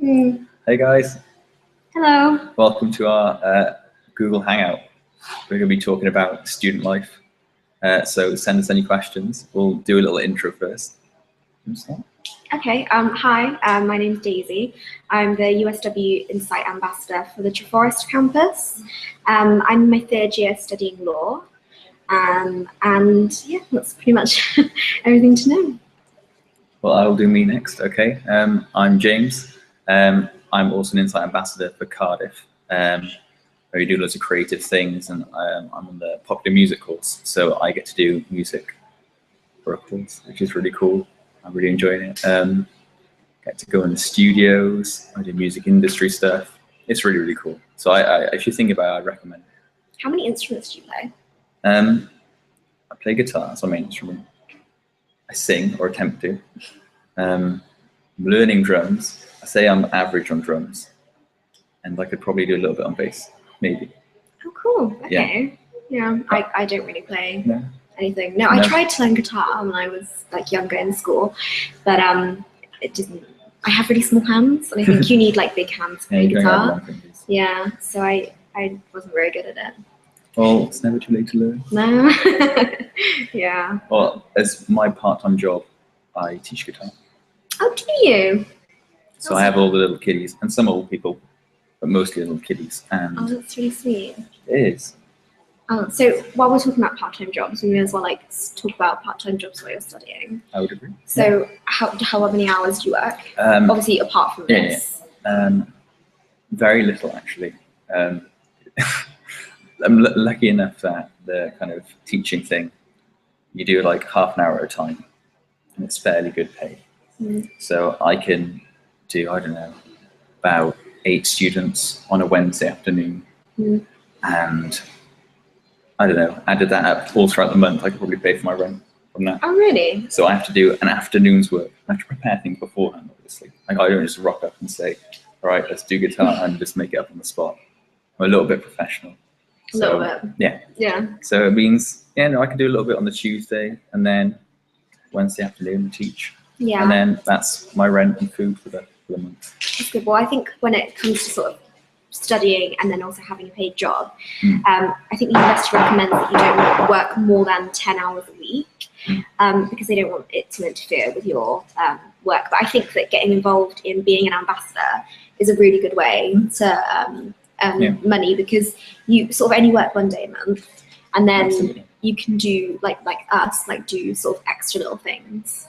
Mm. Hey guys. Hello. Welcome to our Google Hangout. We're going to be talking about student life. So send us any questions. We'll do a little intro first. Okay. Hi. My name's Daisy. I'm the USW Insight Ambassador for the Treforest campus. I'm in my third year studying law. And yeah, that's pretty much everything to know. Well, I will do me next. Okay. I'm James. I'm also an Insight Ambassador for Cardiff. Where we do loads of creative things, and I'm on the popular music course, so I get to do music for a course, which is really cool. I'm really enjoying it. Get to go in the studios. I do music industry stuff. It's really, really cool. So if you think about it, I'd recommend it. How many instruments do you play? I play guitar, that's my main instrument. I sing, or attempt to. I'm learning drums. I say I'm average on drums, and I could probably do a little bit on bass, maybe. Oh, cool. Okay. Yeah. I don't really play anything. No, No. I tried to learn guitar when I was like younger in school, but it didn't. I have really small hands, and I think you need like big hands to play guitar. Yeah. So I wasn't very good at it. Well, it's never too late to learn. No. Yeah. Well, as my part-time job, I teach guitar. Oh, do you? So I have all the little kiddies, and some old people, but mostly little kiddies. And oh, that's really sweet. It is. Oh, so while we're talking about part-time jobs, we may as well like talk about part-time jobs while you're studying. I would agree. So how many hours do you work? Obviously, apart from this. Very little, actually. I'm lucky enough that the kind of teaching thing, you do like half an hour at a time, and it's fairly good pay. Mm. So I can do, I don't know, about 8 students on a Wednesday afternoon. Mm. And I don't know, added that up all throughout the month, I could probably pay for my rent from that. Oh, really? So I have to do an afternoon's work. I have to prepare things beforehand, obviously. Like I don't just rock up and say, all right, let's do guitar and just make it up on the spot. I'm a little bit professional. A little bit. Yeah. Yeah. So it means, I can do a little bit on the Tuesday, and then Wednesday afternoon teach. Yeah. And then that's my rent and food for the month. That's good. Well, I think when it comes to sort of studying and then also having a paid job, I think the university recommends that you don't work more than 10 hours a week because they don't want it to interfere with your work. But I think that getting involved in being an ambassador is a really good way to money, because you sort of only work one day a month, and then you can do like us, like do sort of extra little things.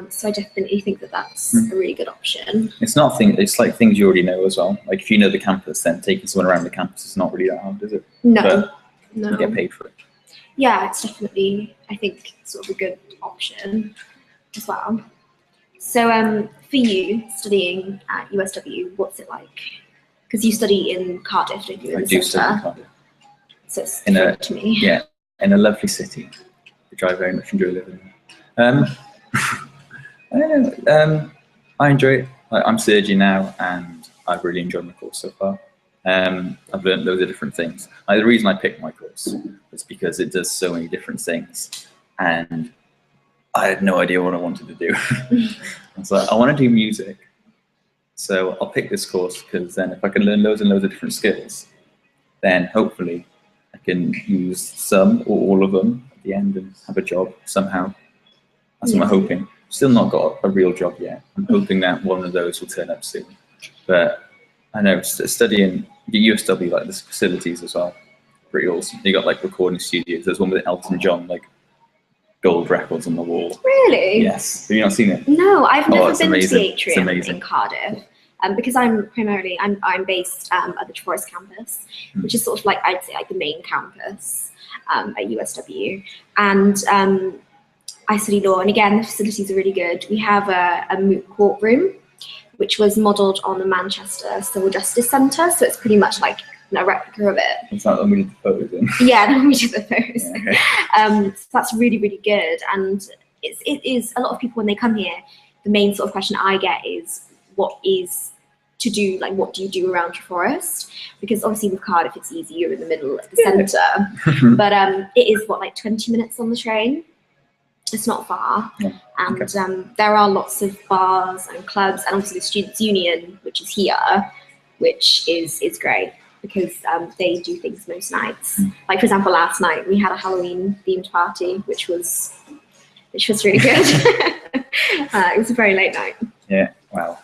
So I definitely think that that's a really good option. It's like things you already know as well. Like if you know the campus, then taking someone around the campus is not really that hard, is it? No, but no. You get paid for it. Yeah, it's definitely, I think, sort of a good option as well. So for you, studying at USW, what's it like? Because you study in Cardiff, don't you? I do study in Cardiff. So it's different to me. Yeah, in a lovely city, which I very much enjoy living in. I don't know. I enjoy it. I'm third year now, and I've really enjoyed my course so far. I've learned loads of different things. The reason I picked my course was because it does so many different things, and I had no idea what I wanted to do. I was like, I want to do music, so I'll pick this course, because then if I can learn loads and loads of different skills, then hopefully I can use some or all of them at the end and have a job somehow. That's what I'm hoping. Still not got a real job yet. I'm hoping that one of those will turn up soon. But I know studying the USW, like there's facilities as well, pretty awesome. You got like recording studios. There's one with Elton John, like gold records on the wall. Really? Yes. Have you not seen it? No, I've never been amazing. to the atrium in Cardiff. Because I'm based at the Treforest campus, which is sort of like, I'd say, like the main campus at USW, and I study law, and again, the facilities are really good. We have a moot court room, which was modelled on the Manchester Civil Justice Centre, so it's pretty much like a replica of it. It's like when we did the photos in. Yeah, then we did the photos. Yeah, okay. So that's really, really good, and it is a lot of people when they come here, the main sort of question I get is, what is to do, like what do you do around Treforest? Because obviously with Cardiff it's easy, you're in the middle of the centre, but it is what, like 20 minutes on the train. It's not far, Yeah. and Okay. there are lots of bars and clubs, and obviously the Students' Union, which is here, which is great because they do things most nights. Like for example, last night we had a Halloween themed party, which was really good. It was a very late night. Yeah. Wow.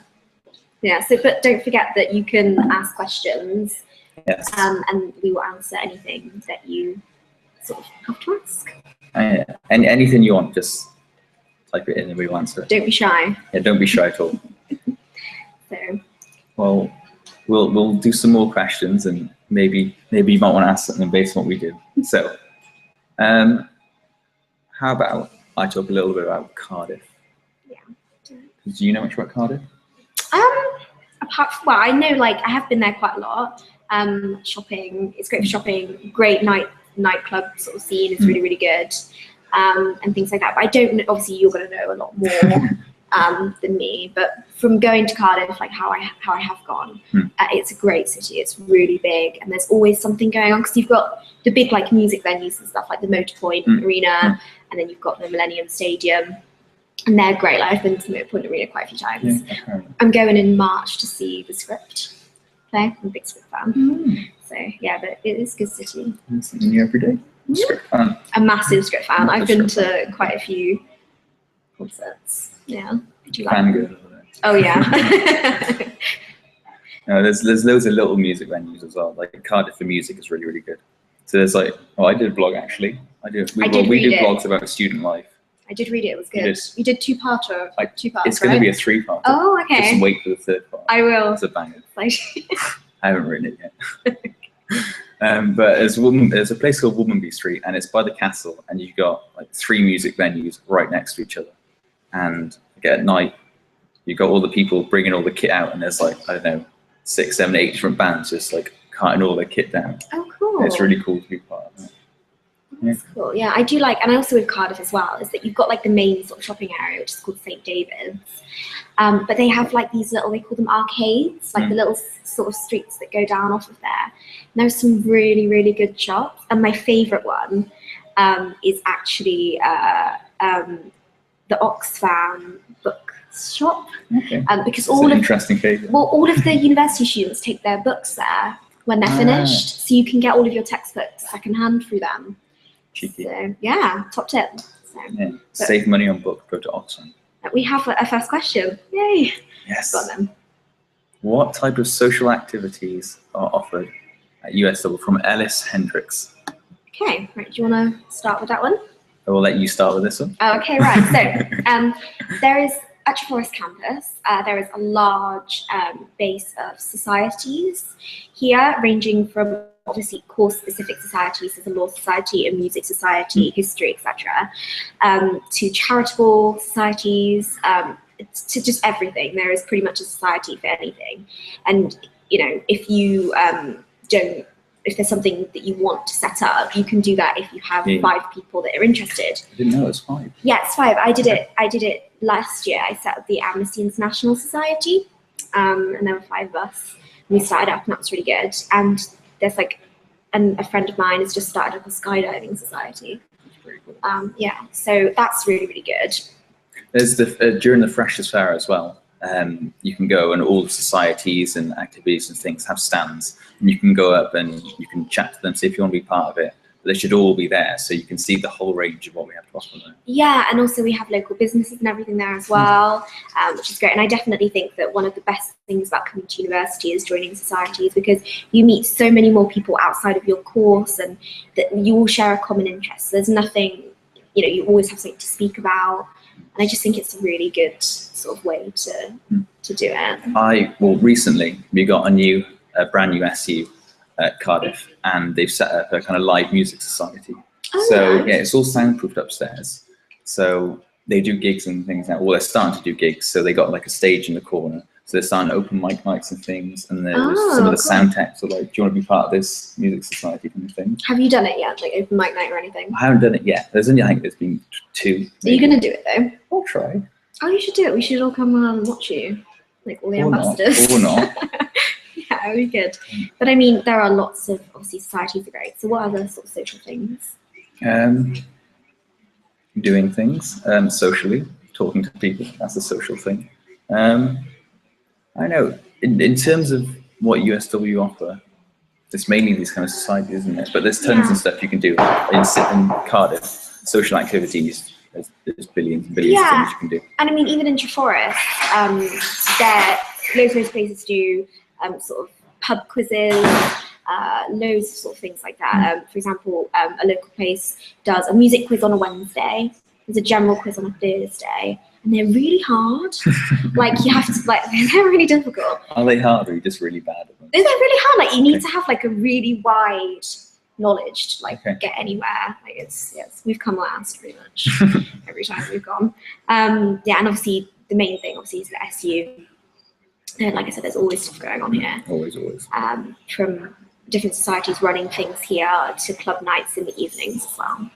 Yeah. So, but don't forget that you can ask questions, Yes. and we will answer anything that you sort of have to ask. Yeah. And anything you want, just type it in and we will answer it. Don't be shy. Yeah, don't be shy at all. So. Well, we'll do some more questions, and maybe you might want to ask something based on what we do. So, how about I talk a little bit about Cardiff? Yeah. Do you know much about Cardiff? Well, I know, like, I have been there quite a lot. Shopping, it's great for shopping. Great nightclub sort of scene is really, really good, and things like that. But I don't know. Obviously, you're going to know a lot more than me. But from going to Cardiff, like how I have gone, it's a great city. It's really big, and there's always something going on because you've got the big like music venues and stuff like the Motorpoint Arena, and then you've got the Millennium Stadium. And they're great. Like, I've been to Motorpoint Arena quite a few times. Yeah, I'm going in March to see the Script play. I'm a big Script fan. So yeah, but it is a good city. Something new every day. Script fan. A massive Script fan. I've been Script to quite a few concerts. Yeah. Did you like Fan them? good. Oh yeah. No, there's loads of little music venues as well. Like Cardiff for music is really, really good. So there's like, I did a blog actually. We do blogs about student life. I did read it. It was good. You did two parts. It's going to be a 3-part. Oh, okay. Just wait for the 3rd part. I will. It's a banger. I haven't written it yet. But there's a place called Womanby Street, and it's by the castle, and you've got like 3 music venues right next to each other. And at night, you've got all the people bringing all the kit out, and there's like, I don't know, 6, 7, 8 different bands just like carting all their kit down. Oh, cool. And it's really cool to be part of that. That's cool. Yeah, I do like, and also with Cardiff as well, is that you've got like the main sort of shopping area, which is called St. David's. But they have like these little, they call them arcades, like the little sort of streets that go down off of there. And there's some really, really good shops. And my favourite one is actually the Oxfam book shop. Okay. Because interesting case. Well, all of the university students take their books there when they're finished, so you can get all of your textbooks secondhand through them. Cheeky. So yeah, top tip. So, yeah. Save money on book, go to Oxfam. We have a first question. Yay! Yes. Got them. What type of social activities are offered at USW? From Ellis Hendricks. Okay, right. Do you want to start with that one? I will let you start with this one. Okay, right. So there is at Forest campus. There is a large base of societies here, ranging from obviously course-specific societies, there's a law society, a music society, history, etc., to charitable societies, to just everything. There is pretty much a society for anything. And you know, if you if there's something that you want to set up, you can do that if you have 5 people that are interested. I didn't know it was 5. Yeah, it's 5. I did it last year. I set up the Amnesty International Society, and there were 5 of us. We started up, and that was really good. And there's like, a friend of mine has just started up a skydiving society. That's pretty cool. Yeah, so that's really, really good. There's during the Freshers' Fair as well. You can go, and all the societies and activities and things have stands, and you can go up and you can chat to them, see if you want to be part of it. But they should all be there, so you can see the whole range of what we have to offer there. Yeah, and also we have local businesses and everything there as well, which is great. And I definitely think that one of the best things about coming to university is joining societies, because you meet so many more people outside of your course, and that you all share a common interest. There's nothing, you know, you always have something to speak about. And I just think it's a really good sort of way to do it. Well, recently we got a brand new SU at Cardiff, and they've set up a kind of live music society. Oh, so nice. yeah, it's all soundproofed upstairs. So they do gigs and things now. Well, they're starting to do gigs. So they got like a stage in the corner. So they're starting to open mic nights and things. And there's some of the sound techs are like, do you want to be part of this music society kind of thing? Have you done it yet, like open mic night or anything? I haven't done it yet. I think there's been 2. Are you going to do it though? I'll try. Oh, you should do it. We should all come around and watch you, like all the ambassadors. Or not. Yeah, it would be good. But I mean, there are lots of, obviously, societies are great. So what other sort of social things? doing things socially, talking to people. That's a social thing. I know in terms of what USW offer, it's mainly these kind of societies, isn't it? But there's tons of stuff you can do in Cardiff. Social activities, there's billions and billions of things you can do. And I mean, even in Treforest, there loads of places do sort of pub quizzes, loads of sort of things like that. For example, a local place does a music quiz on a Wednesday. There's a general quiz on a Thursday, and they're really hard. Like you have to they're really difficult. Are they hard, or are you just really bad at them? They're really hard. Like you need to have like a really wide knowledge to get anywhere. Like it's we've come last pretty much every time we've gone. And obviously the main thing is the SU. And like I said, there's always stuff going on here. Always. From different societies running things here to club nights in the evenings as well.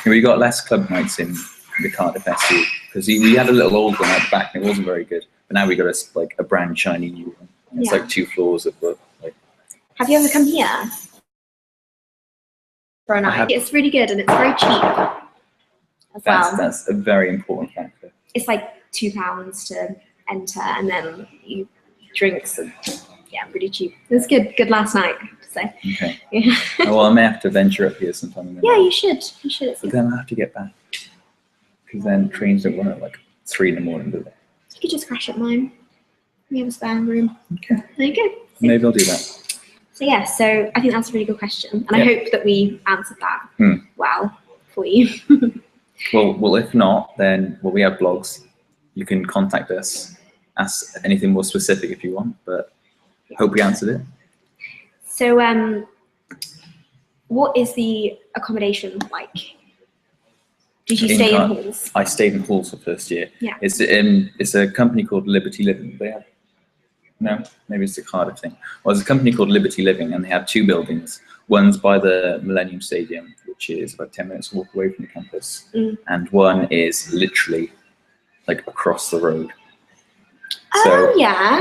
We got less club nights in the Cardiff SU because we had a little old one at the back and it wasn't very good. But now we got a brand shiny new one. It's like 2 floors of Have you ever come here for a night? It's really good and it's very cheap as well. That's a very important factor. It's like £2 to enter, and then you drinks and pretty cheap. It was good last night, I have to say. Okay. Yeah. Well, I may have to venture up here sometime. Yeah, you should. But then I have to get back because then trains don't run at like 3 in the morning, do they? You could just crash at mine. We have a spare room. Okay. There you go. Maybe I'll do that. So I think that's a really good question, and I hope that we answered that well for you. Well, if not, then we have blogs. You can contact us, ask anything more specific if you want, but hope we answered it. So, what is the accommodation like? Did you stay in halls? I stayed in halls for first year. Yeah. It's a company called Liberty Living. They have, no, maybe it's a Cardiff thing. Well, it's a company called Liberty Living, and they have 2 buildings. One's by the Millennium Stadium, which is about 10 minutes walk away from the campus, and one is literally like across the road. So, yeah.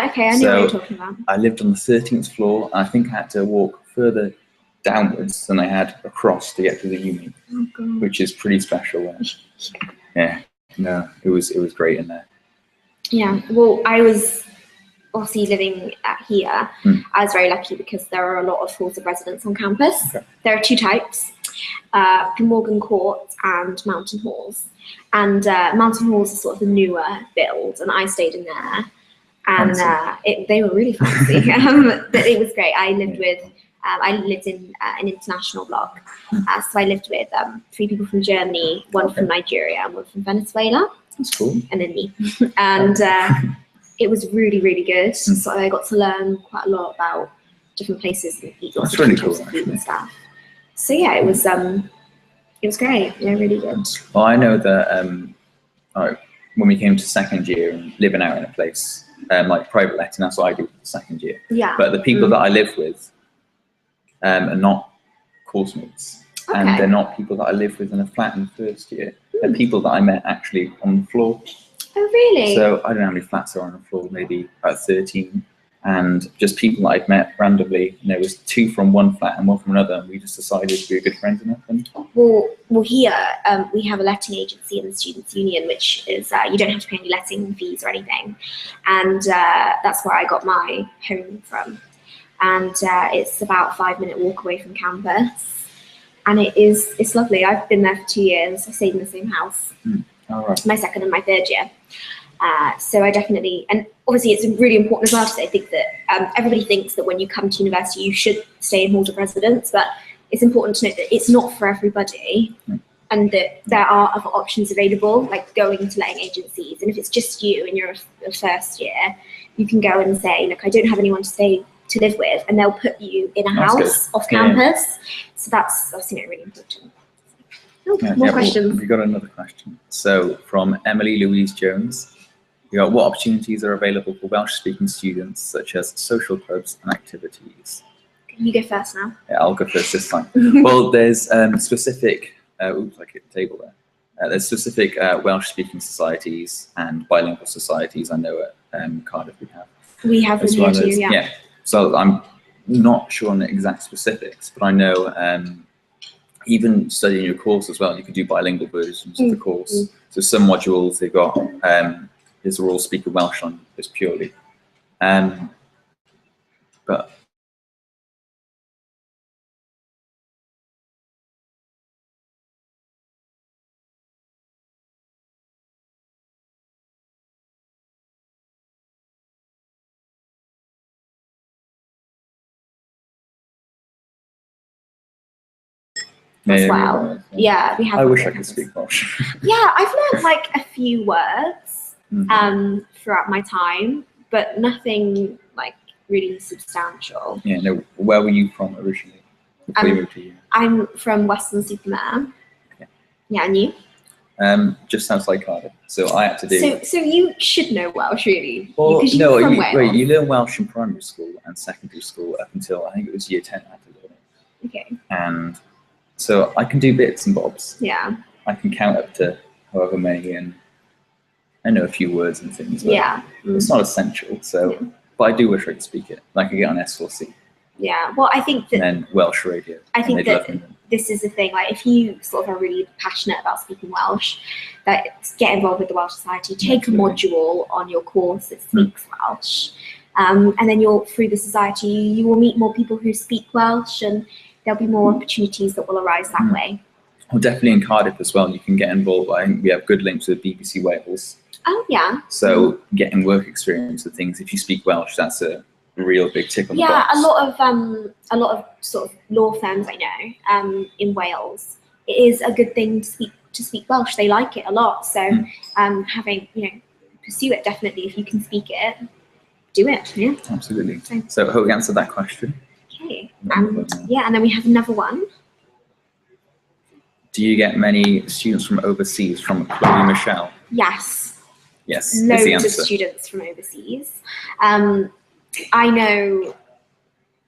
Okay, I know what you're talking about. I lived on the 13th floor, and I think I had to walk further downwards than I had across to get to the uni, which is pretty special. Yeah, no, it was great in there. Yeah, well, I was obviously living here. I was very lucky because there are a lot of halls of residence on campus. Okay. There are 2 types, Glamorgan Court and Mountain Halls. And Mountain Halls is sort of the newer build, and I stayed in there. And they were really fancy. But it was great. I lived in an international block. So I lived with 3 people from Germany, 1 from Nigeria, and 1 from Venezuela. That's cool. And then me. And it was really, really good. So I got to learn quite a lot about different places and eat lots of different types of food and stuff. So yeah, it was great. Yeah, really good. Well, I know that when we came to 2nd year and living out in a place like private letting, that's what I did for the 2nd year. Yeah. But the people that I live with are not course mates, and they're not people that I live with in a flat in the 1st year. They're people that I met actually on the floor. Oh, really? So I don't know how many flats are on the floor, maybe about 13. And just people that I'd met randomly. And there was 2 from one flat and 1 from another, and we just decided to be good friends enough. Well, here we have a letting agency in the Students' Union, which is you don't have to pay any letting fees or anything, and that's where I got my home from. And it's about a 5-minute walk away from campus, and it's lovely. I've been there for 2 years. I stayed in the same house. All right. My 2nd and my 3rd year. So I definitely, and obviously it's really important as well to say, I think that everybody thinks that when you come to university you should stay in halls of residence, but it's important to note that it's not for everybody, and that there are other options available, like going to letting agencies. And if it's just you and you're a 1st year, you can go and say, look, I don't have anyone to live with, and they'll put you in a house off campus. So that's really important. More questions? We got another question. So from Emily Louise Jones, we got, what opportunities are available for Welsh-speaking students, such as social clubs and activities? You go first now. Yeah, I'll go first this time. Well, there's specific, oops, I hit the table there. There's specific Welsh-speaking societies and bilingual societies I know at Cardiff we have them here too, yeah. So I'm not sure on the exact specifics, but I know even studying your course as well, you could do bilingual versions of the course. So some modules they've got, these are all speaking Welsh on this purely. But as well. Yeah, we have. I wish I could speak Welsh. Yeah, I've learned like a few words throughout my time, but nothing like really substantial. Yeah, no. Where were you from originally? Before you moved to here? I'm from Western-super-Mare. Okay. Yeah, and you? Just outside Cardiff. So I had to do. So you should know Welsh, really. Well, you're from Wales. Wait, you learn Welsh in primary school and secondary school up until I think it was year 10. I had to learn it. Okay. And so I can do bits and bobs. Yeah. I can count up to however many, and I know a few words and things. But yeah. It's not essential. So, but I do wish I could speak it. Like I get on S4C. Yeah. Well, I think that. And then Welsh radio. I think that this is the thing. Like, if you sort of are really passionate about speaking Welsh, that get involved with the Welsh Society. Take a module on your course that speaks Welsh, and then through the society, you will meet more people who speak Welsh, and there'll be more opportunities that will arise that way. Well, definitely in Cardiff as well, you can get involved. I think we have good links with BBC Wales. Oh, yeah. So getting work experience with things, if you speak Welsh, that's a real big tick on the box. Yeah, a lot of sort of law firms I know in Wales, it is a good thing to speak Welsh. They like it a lot. So having, pursue it definitely. If you can speak it, do it. Yeah. Absolutely. So I hope we answered that question. Okay. Yeah, and then we have another one. Do you get many students from overseas, from Chloe Michelle? Yes. Yes. Loads of students from overseas. I know,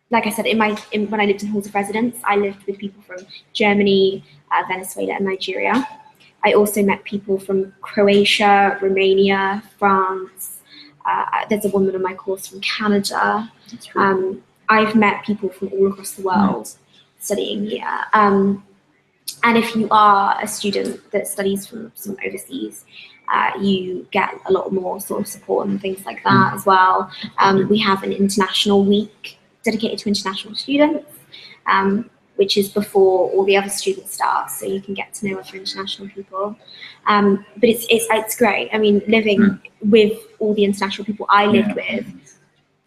like I said, when I lived in halls of residence, I lived with people from Germany, Venezuela, and Nigeria. I also met people from Croatia, Romania, France. There's a woman on my course from Canada. I've met people from all across the world studying here. And if you are a student that studies from overseas, you get a lot more sort of support and things like that as well. We have an international week dedicated to international students, which is before all the other students start, so you can get to know other international people. But it's great. I mean, living with all the international people I lived with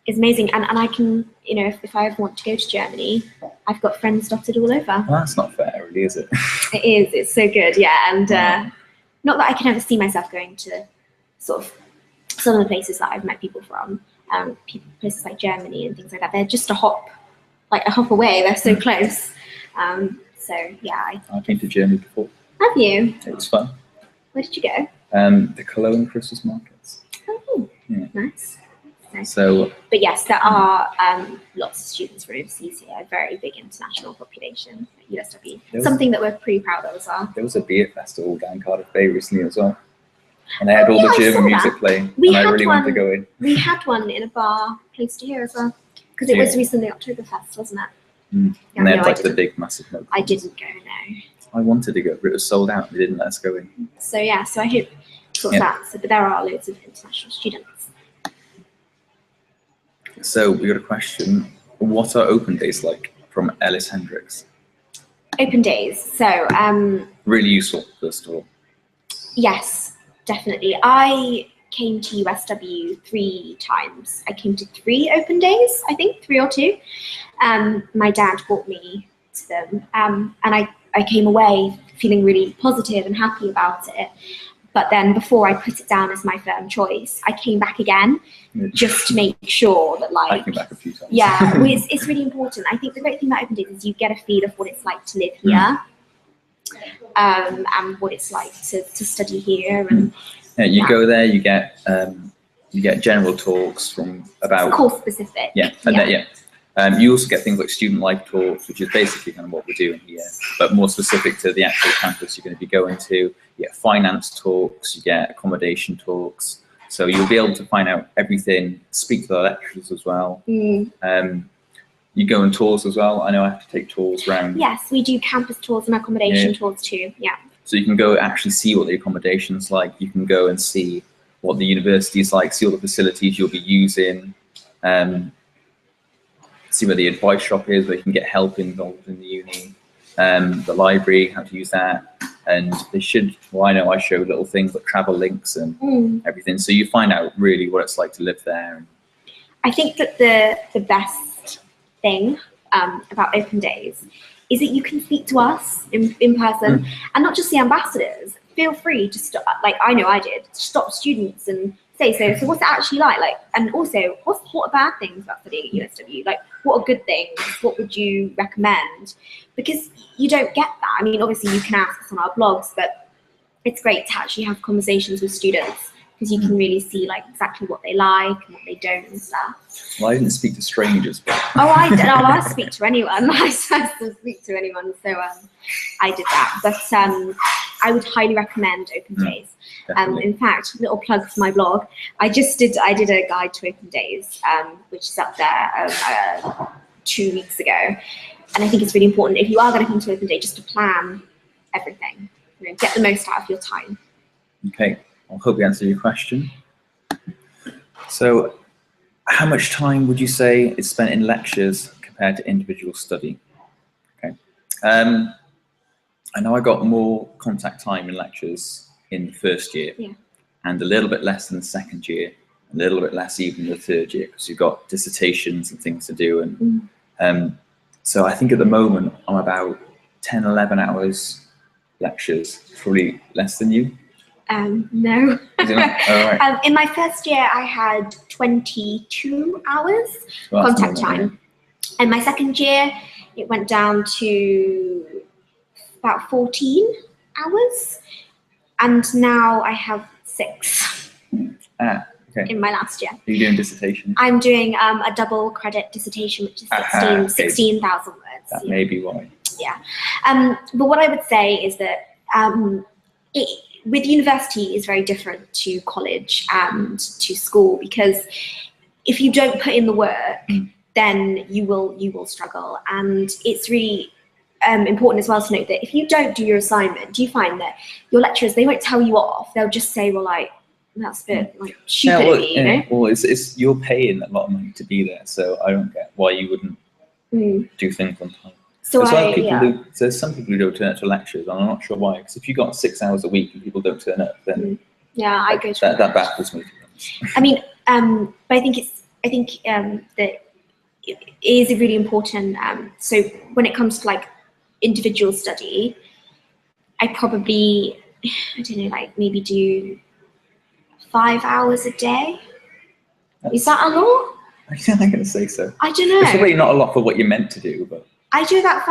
is amazing. And I can, if I ever want to go to Germany, I've got friends dotted all over. Well, that's not fair, really, is it? It is. It's so good, yeah. And not that I can ever see myself going to sort of some of the places that I've met people from, places like Germany and things like that. They're just a hop away. They're so close. So yeah. I've been to Germany before. Have you? It was fun. Where did you go? The Cologne Christmas markets. Oh, yeah. Nice. So, but yes, there are lots of students from overseas here, a very big international population at USW. Something that we're pretty proud of as well. There was a beer festival down Cardiff Bay recently as well. And they had all the German music playing. And I really wanted to go in. We had one in a bar close to here as well. Because it was recently Oktoberfest, wasn't it? And they had the big, massive mug. I didn't go, no. I wanted to go, but it was sold out. They didn't let us go in. So yeah, so I hope that. But there are loads of international students. So we got a question. What are open days like, from Ellis Hendricks? Open days. So really useful, first of all. Yes, definitely. I came to USW 3 times. I came to 3 open days, I think, 3 or 2. My dad brought me to them, and I came away feeling really positive and happy about it. But then before I put it down as my firm choice, I came back again just to make sure that, like, I came back a few times. Yeah, well, it's really important. I think the great thing about open days is you get a feel of what it's like to live here, and what it's like to study here. And you go there, you get general talks from about course specific. You also get things like student life talks, which is basically kind of what we're doing here, but more specific to the actual campus you're going to be going to. You get finance talks, you get accommodation talks. So you'll be able to find out everything, speak to the lecturers as well. You go on tours as well. I know I have to take tours around. Yes, we do campus tours and accommodation tours too. Yeah. So you can go actually see what the accommodation's like. You can go and see what the university is like, see all the facilities you'll be using, see where the advice shop is, where you can get help involved in the uni, the library, how to use that. And they should, well, I know I show little things like travel links and everything. So you find out really what it's like to live there. I think that the best thing about open days is that you can speak to us in person and not just the ambassadors. Feel free to stop, like I know I did, stop students and say, so what's it actually like? And also, what are bad things about studying at USW? Like, what are good things? What would you recommend? Because you don't get that. I mean, obviously you can ask us on our blogs, but it's great to actually have conversations with students because you can really see like exactly what they like and what they don't and stuff. Well, I didn't speak to strangers. But... I did. Oh, I speak to anyone. I still speak to anyone. So I did that. But I would highly recommend open days. In fact, little plug for my blog. I did a guide to open days, which is up there 2 weeks ago. And I think it's really important if you are going to come to open day, just to plan everything. You know, get the most out of your time. Okay. I hope we answered your question. So, how much time would you say is spent in lectures compared to individual study? Okay. I know I got more contact time in lectures in the first year, and a little bit less in the second year, a little bit less even in the third year, because you've got dissertations and things to do. And so I think at the moment I'm about 10, 11 hours lectures, probably less than you. No. Is it not? Oh, right. In my first year, I had 22 hours contact time. And my second year, it went down to about 14 hours. And now I have 6 in my last year. Are you doing dissertation? I'm doing a double credit dissertation, which is 16,000 words. That may be why. Yeah. But what I would say is that with university is very different to college and to school, because if you don't put in the work, then you will struggle. And it's really important as well to note that if you don't do your assignment, do you find that your lecturers, they won't tell you off? They'll just say, well, like, that's a bit like stupid, you know? Well, it's you're paying a lot of money to be there, so I don't get why you wouldn't do things on time. So there's some people who don't turn up to lectures, and I'm not sure why. Because if you got 6 hours a week and people don't turn up, then I go to that baffles me. I mean, but I think that it is really important. So when it comes to like individual study, I probably, I don't know, like maybe do 5 hours a day. Is that a lot? I'm going to say so. I don't know. It's probably not a lot for what you're meant to do, but. I do about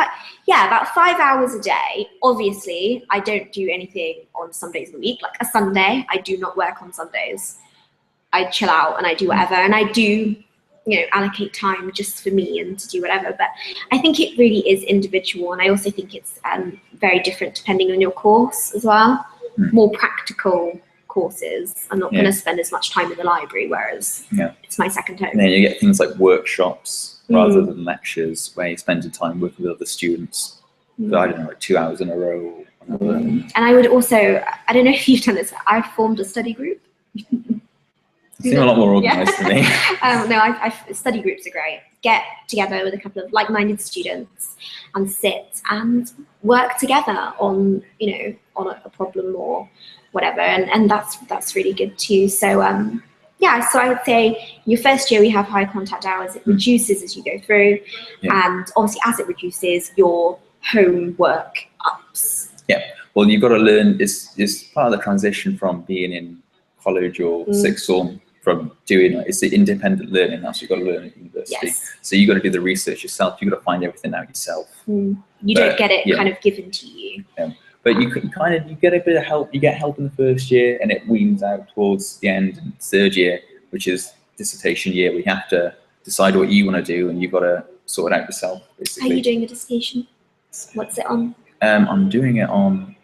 about 5 hours a day. Obviously, I don't do anything on some days of the week. Like a Sunday, I do not work on Sundays. I chill out and I do whatever. And I do, allocate time just for me and to do whatever. But I think it really is individual. And I also think it's very different depending on your course as well. More practical courses. I'm not going to spend as much time in the library, whereas it's my second home. And then you get things like workshops rather than lectures, where you spend your time working with other students. So I don't know, like 2 hours in a row. And I would also, I don't know if you've done this, I've formed a study group. You seem a lot more organised than me. No, study groups are great. Get together with a couple of like-minded students and sit and work together on, on a problem or whatever. And that's really good too. So, so I would say your first year we have high contact hours. It reduces as you go through, and obviously as it reduces, your homework ups. Yeah, well, you've got to learn. It's part of the transition from being in college or sixth form, from doing it's the independent learning. That's what you've got to learn at university. Yes. So you've got to do the research yourself. You've got to find everything out yourself. You don't get it kind of given to you. Yeah. But you get a bit of help. You get help in the first year, and it weans out towards the end. And third year, which is dissertation year, we have to decide what you want to do, and you've got to sort it out yourself. Basically. Are you doing a dissertation? What's it on? I'm doing it on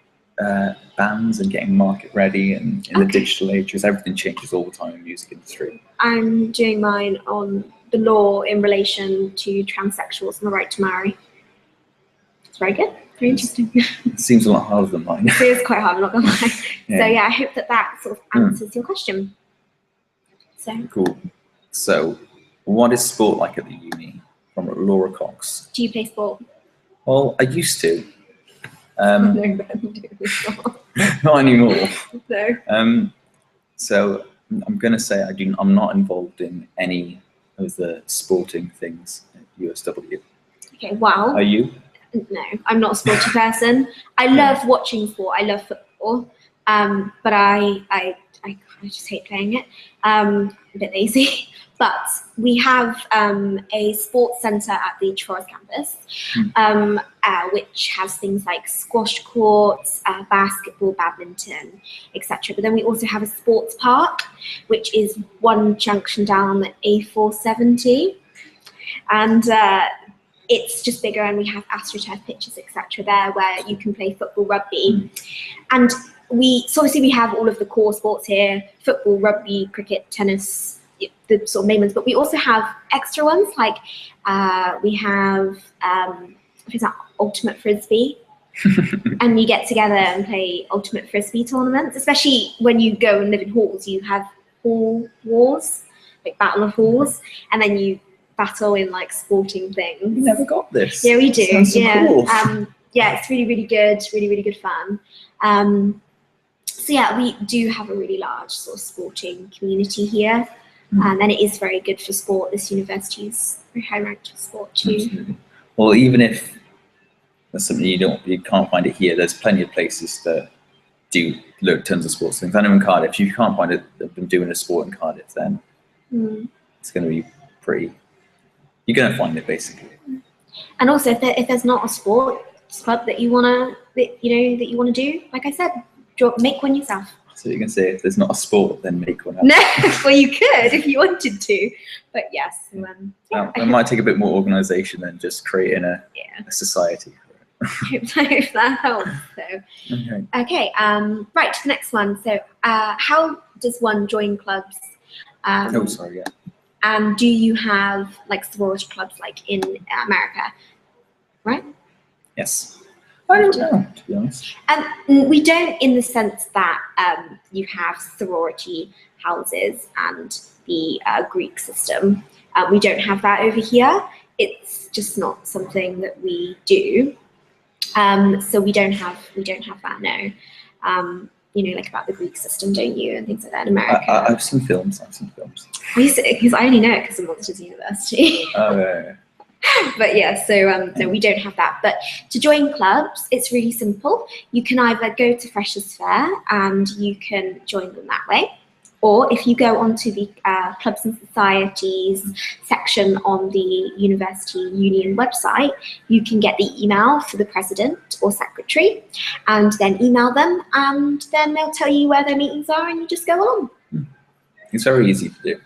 bands and getting market ready, and in the digital age, because everything changes all the time in the music industry. I'm doing mine on the law in relation to transsexuals and the right to marry. It's very good, very interesting. It seems a lot harder than mine. It is quite hard, I'm not gonna lie. Yeah. So yeah, I hope that sort of answers your question. So Cool. So, what is sport like at the uni? From Laura Cox. do you play sport? Well, I used to. No, Ben, do not. Not anymore. No. So I'm going to say I'm not involved in any of the sporting things at USW. Okay, wow. Are you? No, I'm not a sporty person. I love watching sport. I love football, but I just hate playing it. A bit lazy. But we have a sports centre at the Forest campus, which has things like squash courts, basketball, badminton, etc. But then we also have a sports park, which is one junction down the A470, and it's just bigger, and we have AstroTurf pitches, etc. there where you can play football, rugby, and obviously we have all of the core sports here: football, rugby, cricket, tennis, the sort of main ones, but we also have extra ones like we have for example ultimate frisbee, and you get together and play ultimate frisbee tournaments, especially when you go and live in halls. You have hall wars, like battle of halls, and then you battle in like sporting things. We never got this. Yeah, we do. Sounds so Yeah. cool. Yeah, it's really good, really good fun. So yeah, we do have a really large sort of sporting community here. And it is very good for sport. This university is very high ranked for sport too. Absolutely. Well, even if that's something you can't find it here, there's plenty of places that do tons of sports things. I know in Cardiff, if you can't find them doing a sport in Cardiff, then it's going to be pretty. You're going to find it basically. And also, if there's not a sports club that you wanna do, like I said, make one yourself. So you can say if there's not a sport, then make one up. No, well you could if you wanted to, but yes. It might take a bit more organisation than just creating a society. I hope that helps. So. Okay. Right to the next one. So, how does one join clubs? And do you have like sorority clubs like in America? Right. Yes. I don't know, to be honest. We don't, in the sense that you have sorority houses and the Greek system. We don't have that over here. It's just not something that we do. So we don't have that. No. Like about the Greek system, don't you, and things like that in America. I've seen films. Because I only know it because of Monsters University. Oh yeah. But yeah, so no, we don't have that. But to join clubs, it's really simple. You can either go to Freshers Fair and you can join them that way, or if you go onto the clubs and societies section on the University Union website, you can get the email for the president or secretary, and then email them, and then they'll tell you where their meetings are, and you just go along. It's very easy to do.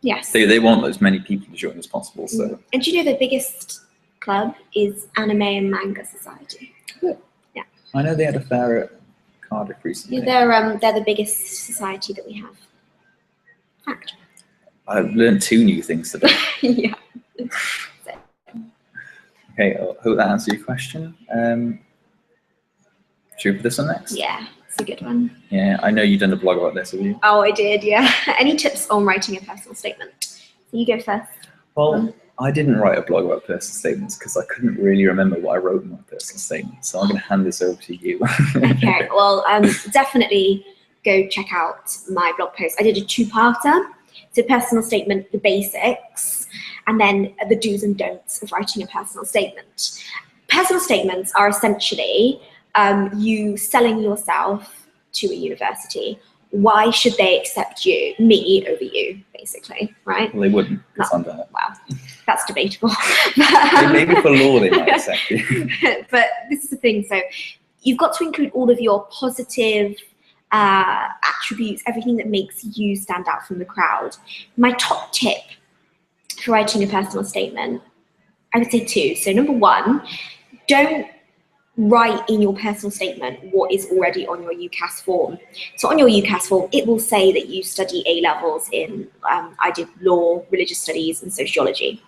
Yes. They want as many people to join as possible. So. And do you know the biggest club is Anime and Manga Society? Yeah. I know they had a fair at Cardiff recently. Yeah, they're the biggest society that we have. Fact. I've learned 2 new things today. Yeah. Okay, I hope that answers your question. Should we put this on next? Yeah. A good one. Yeah, I know you've done a blog about this, have you? Oh, I did, yeah. Any tips on writing a personal statement? So you go first. Well, I didn't write a blog about personal statements because I couldn't really remember what I wrote in my personal statement. So I'm going to hand this over to you. Okay, well, definitely go check out my blog post. I did a 2-parter. So personal statement, the basics, and then the do's and don'ts of writing a personal statement. Personal statements are essentially you selling yourself to a university. Why should they accept me over you, basically, right? Well, they wouldn't. Wow, that's debatable. Maybe for law they might accept you. But this is the thing. So you've got to include all of your positive attributes, everything that makes you stand out from the crowd. My top tip for writing a personal statement, I would say 2. So number 1, don't write in your personal statement what is already on your UCAS form. So on your UCAS form, it will say that you study A-levels in, I did law, religious studies, and sociology.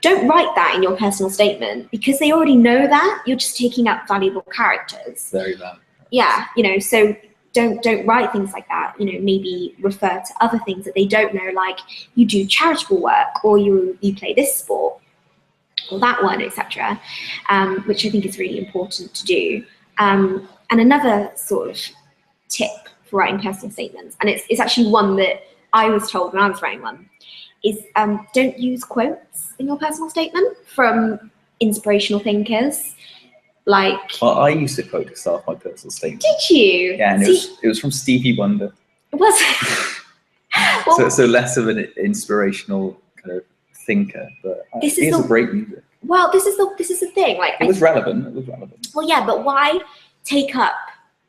Don't write that in your personal statement, because they already know that. You're just taking up valuable characters. Very valuable. Yeah, so don't write things like that. Maybe refer to other things that they don't know, like you do charitable work, or you play this sport, or that one, etc., which I think is really important to do. And another sort of tip for writing personal statements, and it's actually one that I was told when I was writing one, is don't use quotes in your personal statement from inspirational thinkers. Well, I used to quote to start my personal statement. Did you? Yeah, and it was from Stevie Wonder. It was. Well, so less of an inspirational kind of thinker, but it's a great music. Well, this is the thing. It was relevant. Well, yeah, but why take up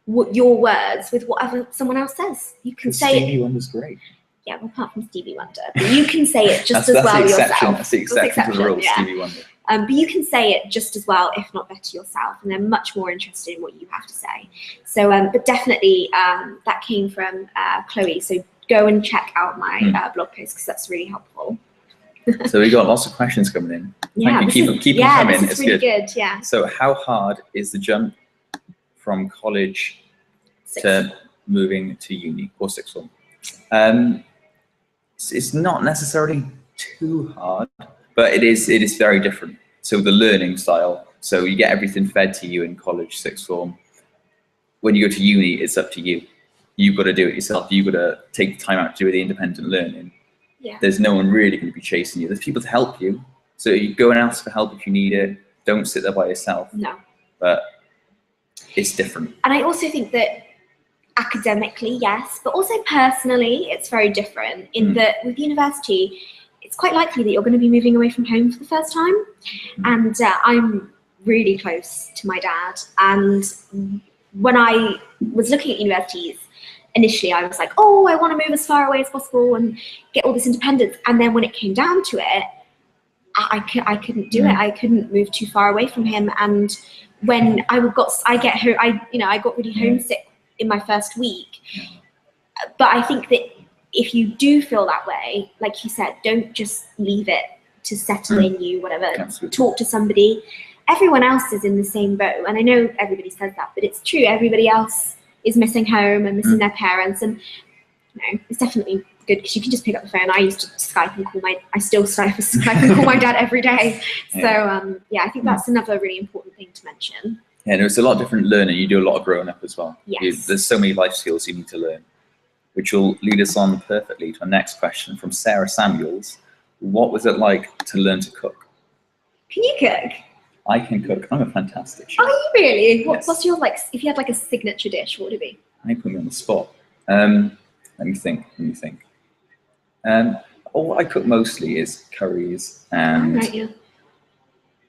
your words with whatever someone else says? You can say Stevie Wonder's great. Yeah, well, apart from Stevie Wonder, but you can say it just as well yourself. That's the exception to the rule, yeah. Stevie Wonder. But you can say it just as well, if not better, yourself, and they're much more interested in what you have to say. So, but definitely, that came from Chloe. So go and check out my blog post, because that's really helpful. So we got lots of questions coming in. Yeah, Thank you. Keep them coming. This is really good. Yeah. So how hard is the jump from college to moving to uni or sixth form? It's not necessarily too hard, but it is very different. So the learning style, so you get everything fed to you in college, sixth form. When you go to uni, it's up to you. You've got to do it yourself. You've got to take the time out to do the independent learning. Yeah. There's no one really going to be chasing you. There's people to help you. So you go and ask for help if you need it. Don't sit there by yourself. No. But it's different. And I also think that academically, yes, but also personally, it's very different in that with university, it's quite likely that you're going to be moving away from home for the first time. And I'm really close to my dad. And when I was looking at universities, initially I was like, oh, I want to move as far away as possible and get all this independence. And then when it came down to it, I couldn't do it. I couldn't move too far away from him. And when I got really homesick in my first week. But I think that if you do feel that way, like you said, don't just leave it to settle in you, whatever. Absolutely. Talk to somebody. Everyone else is in the same boat. And I know everybody says that, but it's true. Everybody else is missing home and missing their parents. And it's definitely good because you can just pick up the phone. I used to Skype and call I still Skype and call my dad every day. Yeah. So I think that's another really important thing to mention. Yeah, and it's a lot of different learning. You do a lot of growing up as well. Yes. There's so many life skills you need to learn, which will lead us on perfectly to our next question from Sarah Samuels. What was it like to learn to cook? Can you cook? I can cook. I'm a fantastic chef. Are you really? Yes. What's your, if you had a signature dish, what would it be? I put me on the spot. Let me think. All I cook mostly is curries and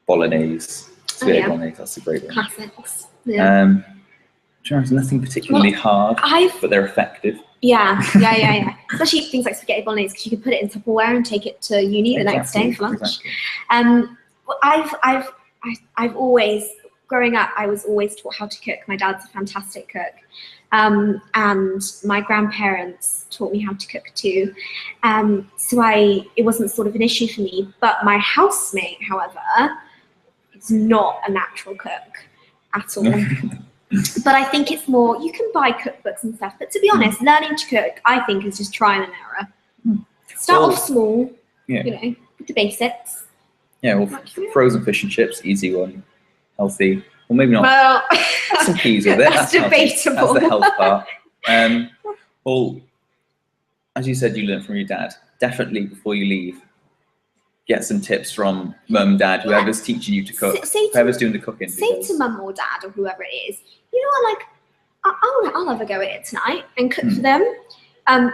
bolognese. Spaghetti bolognese, that's a great one. Classics. Yeah. There's nothing particularly hard, but they're effective. Yeah. Especially things like spaghetti bolognese, because you can put it in Tupperware and take it to uni the next day for lunch. Exactly. I've always, growing up, I was always taught how to cook. My dad's a fantastic cook. And my grandparents taught me how to cook too. So it wasn't sort of an issue for me. But my housemate, however, is not a natural cook at all. But I think it's more, you can buy cookbooks and stuff. But to be honest, learning to cook, I think, is just trial and error. Start off small, with the basics. Yeah, well, frozen fish and chips, easy one, healthy. Well, maybe not. Well, add some peas with it. That's debatable. That's the health part. Well, as you said, you learned from your dad. Definitely, before you leave, get some tips from mum, dad, whoever's teaching you to cook, whoever's doing the cooking. Say to mum or dad or whoever it is, I'll have a go at it tonight and cook for them,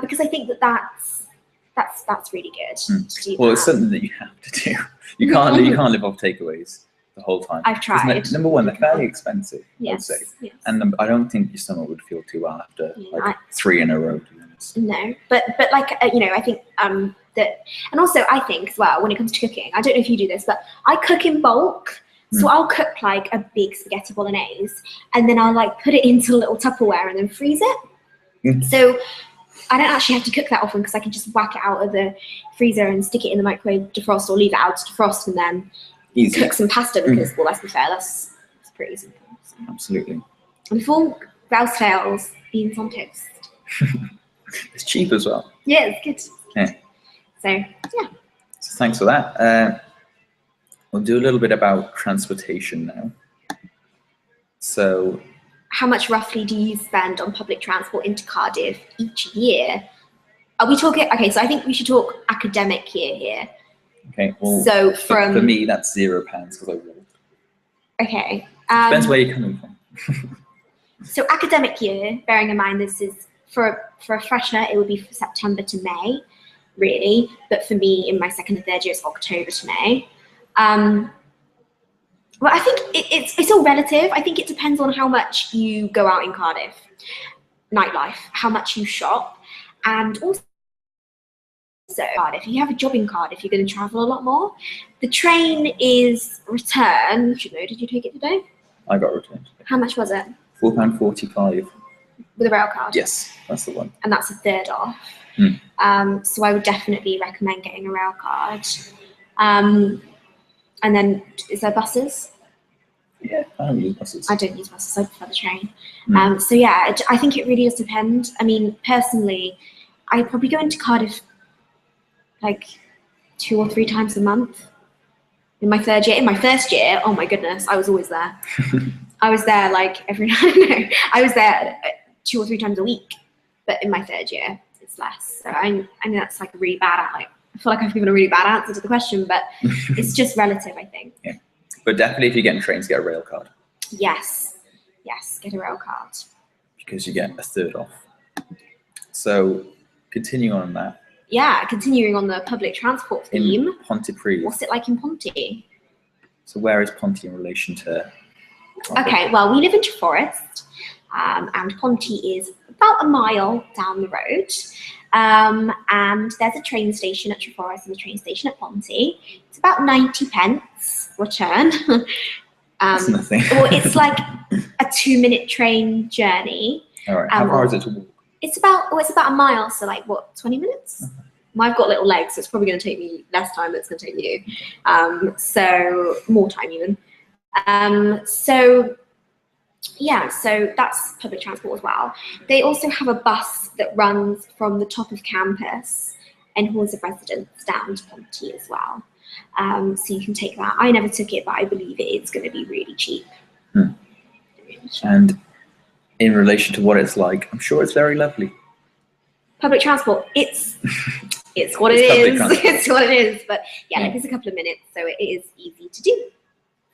because I think that's really good. Well, it's something that you have to do. You can't live off takeaways the whole time. I've tried. Number one, they're fairly expensive. Yes. I would say. Yes. And I don't think your stomach would feel too well after 3 in a row. To be honest. No, but I think that, and also I think as well when it comes to cooking, I don't know if you do this, but I cook in bulk. So I'll cook like a big spaghetti bolognese, and then I'll like put it into a little Tupperware and then freeze it. So I don't actually have to cook that often because I can just whack it out of the freezer and stick it in the microwave to defrost, or leave it out to defrost and then cook some pasta because, well, let's be fair, that's pretty simple. So. Absolutely. And before else fails, beans on toast. It's cheap as well. Yeah, it's good. Yeah. So, yeah. So thanks for that. We'll do a little bit about transportation now. So, how much roughly do you spend on public transport into Cardiff each year? Are we talking, okay, so I think we should talk academic year here. Okay, well, so for me, that's £0 because I walk. Okay. Depends where you're coming from. So academic year, bearing in mind this is, for a fresher, it would be September to May, really. But for me, in my second and third year, it's October to May. Well, I think it's all relative. I think it depends on how much you go out in Cardiff, nightlife, how much you shop, and also Cardiff. If you have a job in Cardiff, you're going to travel a lot more. The train is return. You should know. Did you take it today? I got returned. How much was it? £4.45. With a rail card? Yes, that's the one. And that's a third off. So I would definitely recommend getting a rail card. And then, is there buses? Yeah, I don't use buses. I don't use buses, I prefer the train. So yeah, I think it really does depend. I mean, personally, I probably go into Cardiff like 2 or 3 times a month. In my third year, in my first year, oh my goodness, I was always there. I was there like every night. I was there 2 or 3 times a week. But in my third year, it's less. So I know that's like a really bad, I feel like I've given a really bad answer to the question, but it's just relative, I think. Yeah. But definitely if you're getting trains, get a rail card. Yes, get a rail card. Because you get a third off. So continuing on that. Yeah, continuing on the public transport theme. In Pontypridd. What's it like in Ponty? So where is Ponty in relation to? Okay, well, we live in Treforest, and Ponty is about a mile down the road. And there's a train station at Treforest and a train station at Ponty. It's about 90p return. That's nothing. Well, it's like a 2-minute train journey. All right. How far is it to walk? It's about a mile, so like what, 20 minutes? Okay. Well, I've got little legs, so it's probably going to take me less time than it's going to take you. So more time even. So yeah, so that's public transport as well. They also have a bus that runs from the top of campus and halls of residence down to Ponty as well. So you can take that. I never took it, but I believe it's going to be really cheap. Really cheap. And in relation to what it's like, I'm sure it's very lovely. Public transport, it's what it is. It's what it is. But yeah, like it's a couple of minutes, so it is easy to do.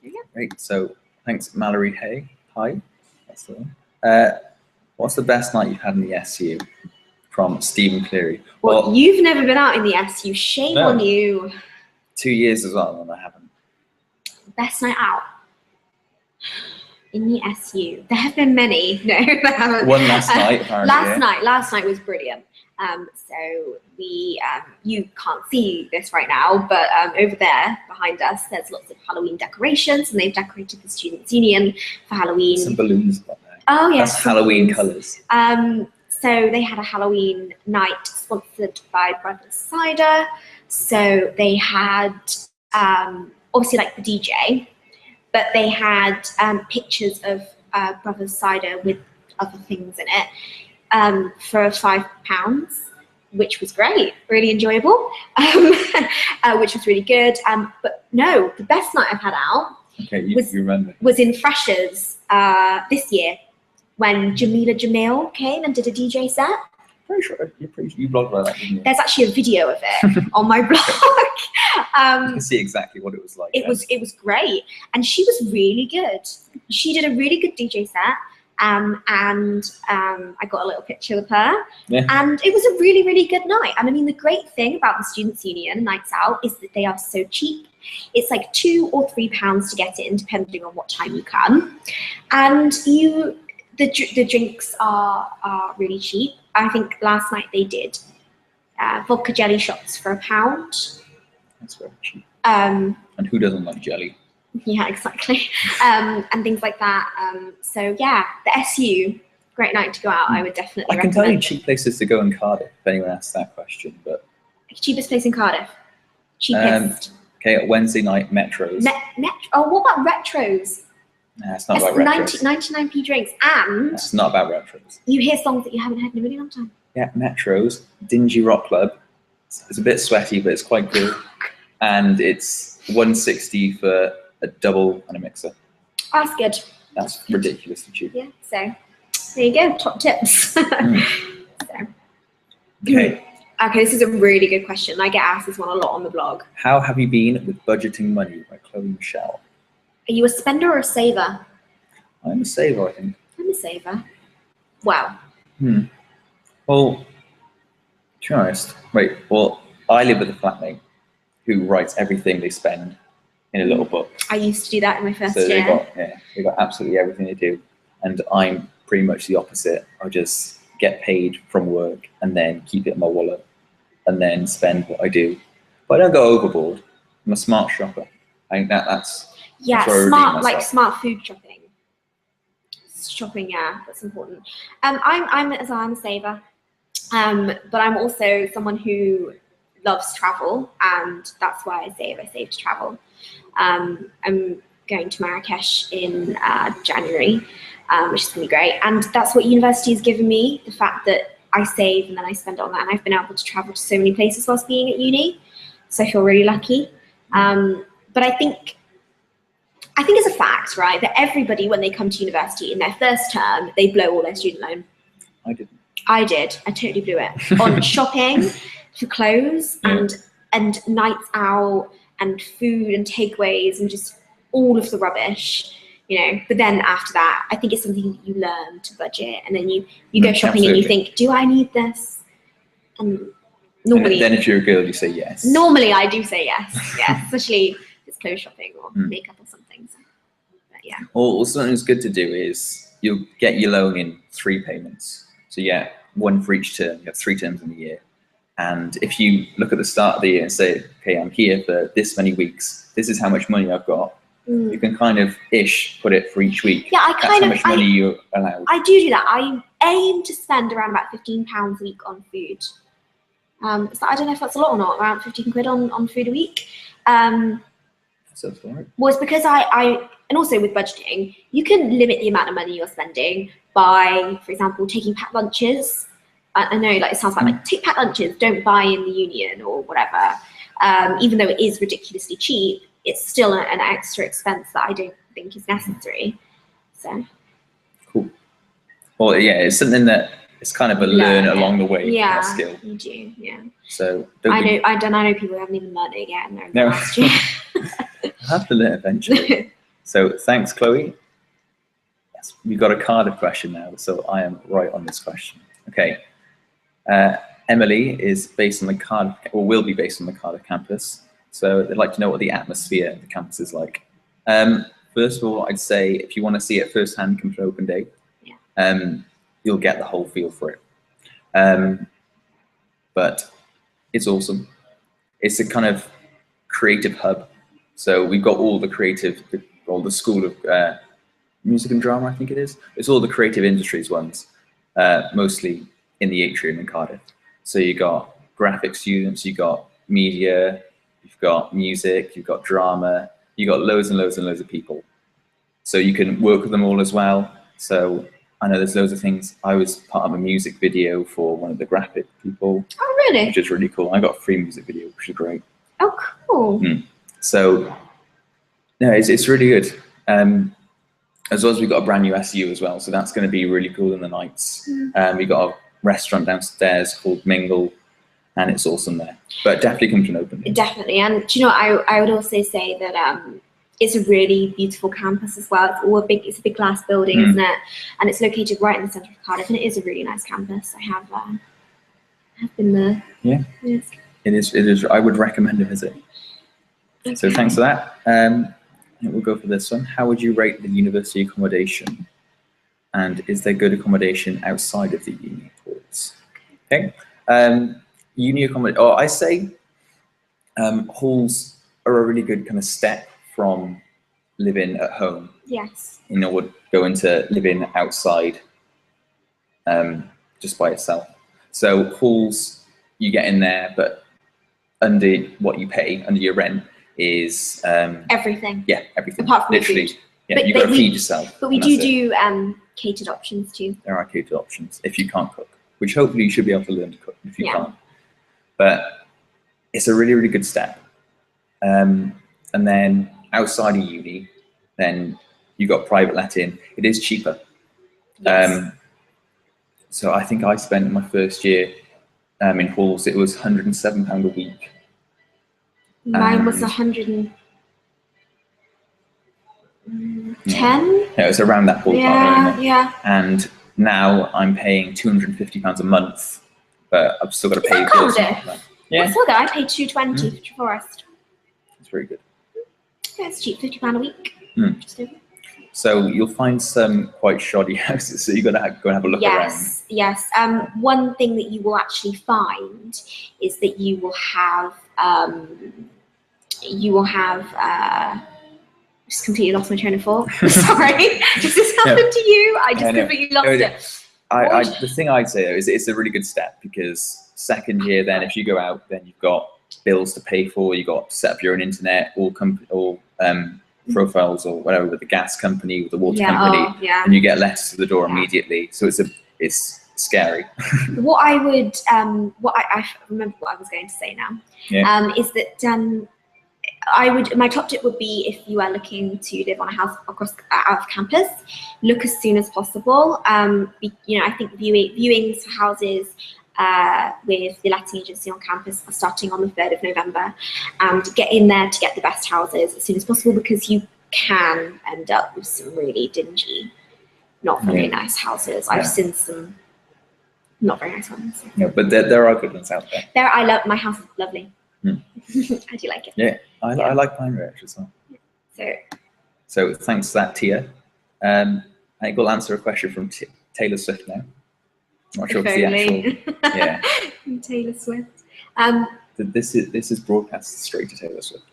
There you go. Great. So thanks, Mallory Hay. Hi. That's the one. What's the best night you've had in the SU? From Stephen Cleary. Well, you've never been out in the SU. Shame on you. 2 years as well, and I haven't. Best night out in the SU. There have been many. No, there haven't. One last night, apparently. Last night was brilliant. So we, you can't see this right now, but over there behind us, there's lots of Halloween decorations, and they've decorated the Students' Union for Halloween. Some balloons up there. Oh yes. That's Halloween colours. So they had a Halloween night sponsored by Brothers Cider. So they had obviously like the DJ, but they had pictures of Brothers Cider with other things in it for £5, which was great, really enjoyable, which was really good. But no, the best night I've had out was in Freshers this year when Jamila Jamil came and did a DJ set. Pretty sure you blogged about that, didn't you? There's actually a video of it on my blog. You can see exactly what it was like. It was great, and she was really good. She did a really good DJ set, and I got a little picture with her. Yeah. And it was a really, really good night. And I mean, the great thing about the Students' Union nights out is that they are so cheap. It's like £2 or £3 to get in, depending on what time you come, and the drinks are really cheap. I think last night they did vodka jelly shots for £1. That's very cheap. And who doesn't like jelly? Yeah, exactly. And things like that. So yeah, the SU, great night to go out. I would definitely I can tell you recommend. cheap places to go in Cardiff if anyone asks that question. But Cheapest place in Cardiff. Cheapest. okay, Wednesday night Metros. Oh, what about retros? Nah, it's not That's about retros. 99p drinks, and It's not about retros. you hear songs that you haven't heard in a really long time. Yeah, Metros, dingy rock club. It's a bit sweaty, but it's quite good. And it's 160 for a double and a mixer. That's good. That's ridiculously cheap. Yeah, so there you go, top tips. Okay. Okay, this is a really good question. I get asked this one a lot on the blog. How have you been with budgeting money by Chloe Michelle? Are you a spender or a saver? I'm a saver, I think. I'm a saver. Wow. Well, to be honest, I live with a flatmate who writes everything they spend in a little book. I used to do that in my first So year. they got absolutely everything they do. And I'm pretty much the opposite. I just get paid from work and then keep it in my wallet and then spend what I do. But I don't go overboard. I'm a smart shopper. I think that's Yeah, where I redeem smart, like myself. smart food shopping. Shopping, yeah, that's important. I'm a saver, but I'm also someone who loves travel, and that's why I save. I save to travel. I'm going to Marrakesh in January, which is gonna be great, and that's what university has given me. The fact that I save and then I spend it on that, and I've been able to travel to so many places whilst being at uni, so I feel really lucky. But I think it's a fact, right, that everybody, when they come to university in their first term, they blow all their student loan. I didn't. I did. I totally blew it on shopping, for clothes, and nights out, and food and takeaways, and just all of the rubbish, you know. But then after that, I think it's something that you learn to budget, and then you go shopping and you think, do I need this? And normally, then if you're a girl, you say yes. Normally, I do say yes, yeah, especially if it's clothes shopping or makeup or something. So, but yeah. Or something that's good to do is you'll get your loan in 3 payments. So yeah, one for each term. You have 3 terms in the year. And if you look at the start of the year and say, okay, I'm here for this many weeks, this is how much money I've got, you can kind of put it for each week. Yeah, That's how much money you're allowed. I do that. I aim to spend around about £15 a week on food. So I don't know if that's a lot or not, around 15 quid on food a week. So that's all right. Was because I and also with budgeting, you can limit the amount of money you're spending by, for example, taking packed lunches. I know, like, it sounds like take packed lunches, don't buy in the Union or whatever. Even though it is ridiculously cheap, it's still an extra expense that I don't think is necessary. So cool. Well, yeah, it's something that it's kind of a learn along the way. Yeah, that skill. You do. Yeah. So I know people who haven't even learned it yet. No. Last year. I'll have to learn eventually. So thanks, Chloe. Yes, we've got a Cardiff question now, so I am right on this question. Okay. Emily is based on the Cardiff, or will be based on the Cardiff campus. So they'd like to know what the atmosphere of the campus is like. First of all, I'd say if you want to see it firsthand, come to open day. Yeah. You'll get the whole feel for it. But it's awesome. It's a kind of creative hub. So we've got all the School of Music and Drama, I think it is. It's all the creative industries ones, mostly in the atrium in Cardiff. So you got graphic students, you got media, you've got music, you've got drama, you've got loads and loads and loads of people. So you can work with them all as well. So I know there's loads of things. I was part of a music video for one of the graphic people. Oh, really? Which is really cool. I got a free music video, which is great. Oh, cool. So, no, it's really good. As well as we've got a brand new SU as well, so that's going to be really cool in the nights. We've got a restaurant downstairs called Mingle, and it's awesome there. But definitely come to an open day. Definitely, and do you know, I would also say that it's a really beautiful campus as well. It's a big glass building, isn't it? And it's located right in the centre of Cardiff, and it is a really nice campus. I have been there. Yeah, yes. It is. I would recommend a visit. Okay. So thanks for that. We'll go for this one. How would you rate the university accommodation? And is there good accommodation outside of the uni halls? Okay. Uni accommodation. Oh, I say halls are a really good kind of step from living at home. Yes. Would go into living outside just by itself. So halls, you get in there, but under what you pay, under your rent, is everything. Yeah, everything. Apart from literally. food. Yeah, but, you've got to feed yourself. But we do catered options too. There are catered options if you can't cook, which hopefully you should be able to learn to cook if you Yeah. can't. But it's a really, really good step. And then outside of uni, then you got private letting. It is cheaper. Yes. So I think I spent my first year in halls, it was £107 a week. Mine was 110. Yeah, it was around that ballpark. Yeah, yeah. And now I'm paying £250 a month, but I've still got to pay bills. Yeah. I saw that. I paid £220 for Forest. It's very good. Yeah, it's cheap, £50 a week. Just over. So you'll find some quite shoddy houses, so you've got to go and have a look around. Yes. One thing that you will actually find is that you will have just completely lost my train of thought. Sorry, does this happen to you? I just completely lost it. The thing I'd say though is it's a really good step, because second year, then if you go out, then you've got bills to pay for. You've got to set up your own internet, all profiles or whatever with the gas company, with the water company, and you get letters to the door immediately. So it's scary. What I remember what I was going to say now. Is that my top tip would be, if you are looking to live on a house out of campus, look as soon as possible. I think viewings for houses with the letting agency on campus are starting on the 3rd of November, and get in there to get the best houses as soon as possible, because you can end up with some really dingy, not very nice houses. I've seen some not very nice ones. Yeah, but there are good ones out there. My house is lovely. How do you like it? Yeah, I like mine very much as well. So thanks for that, Tia. I think we'll answer a question from Taylor Swift now. I'm not sure if it's the actual. Taylor Swift. This is broadcast straight to Taylor Swift.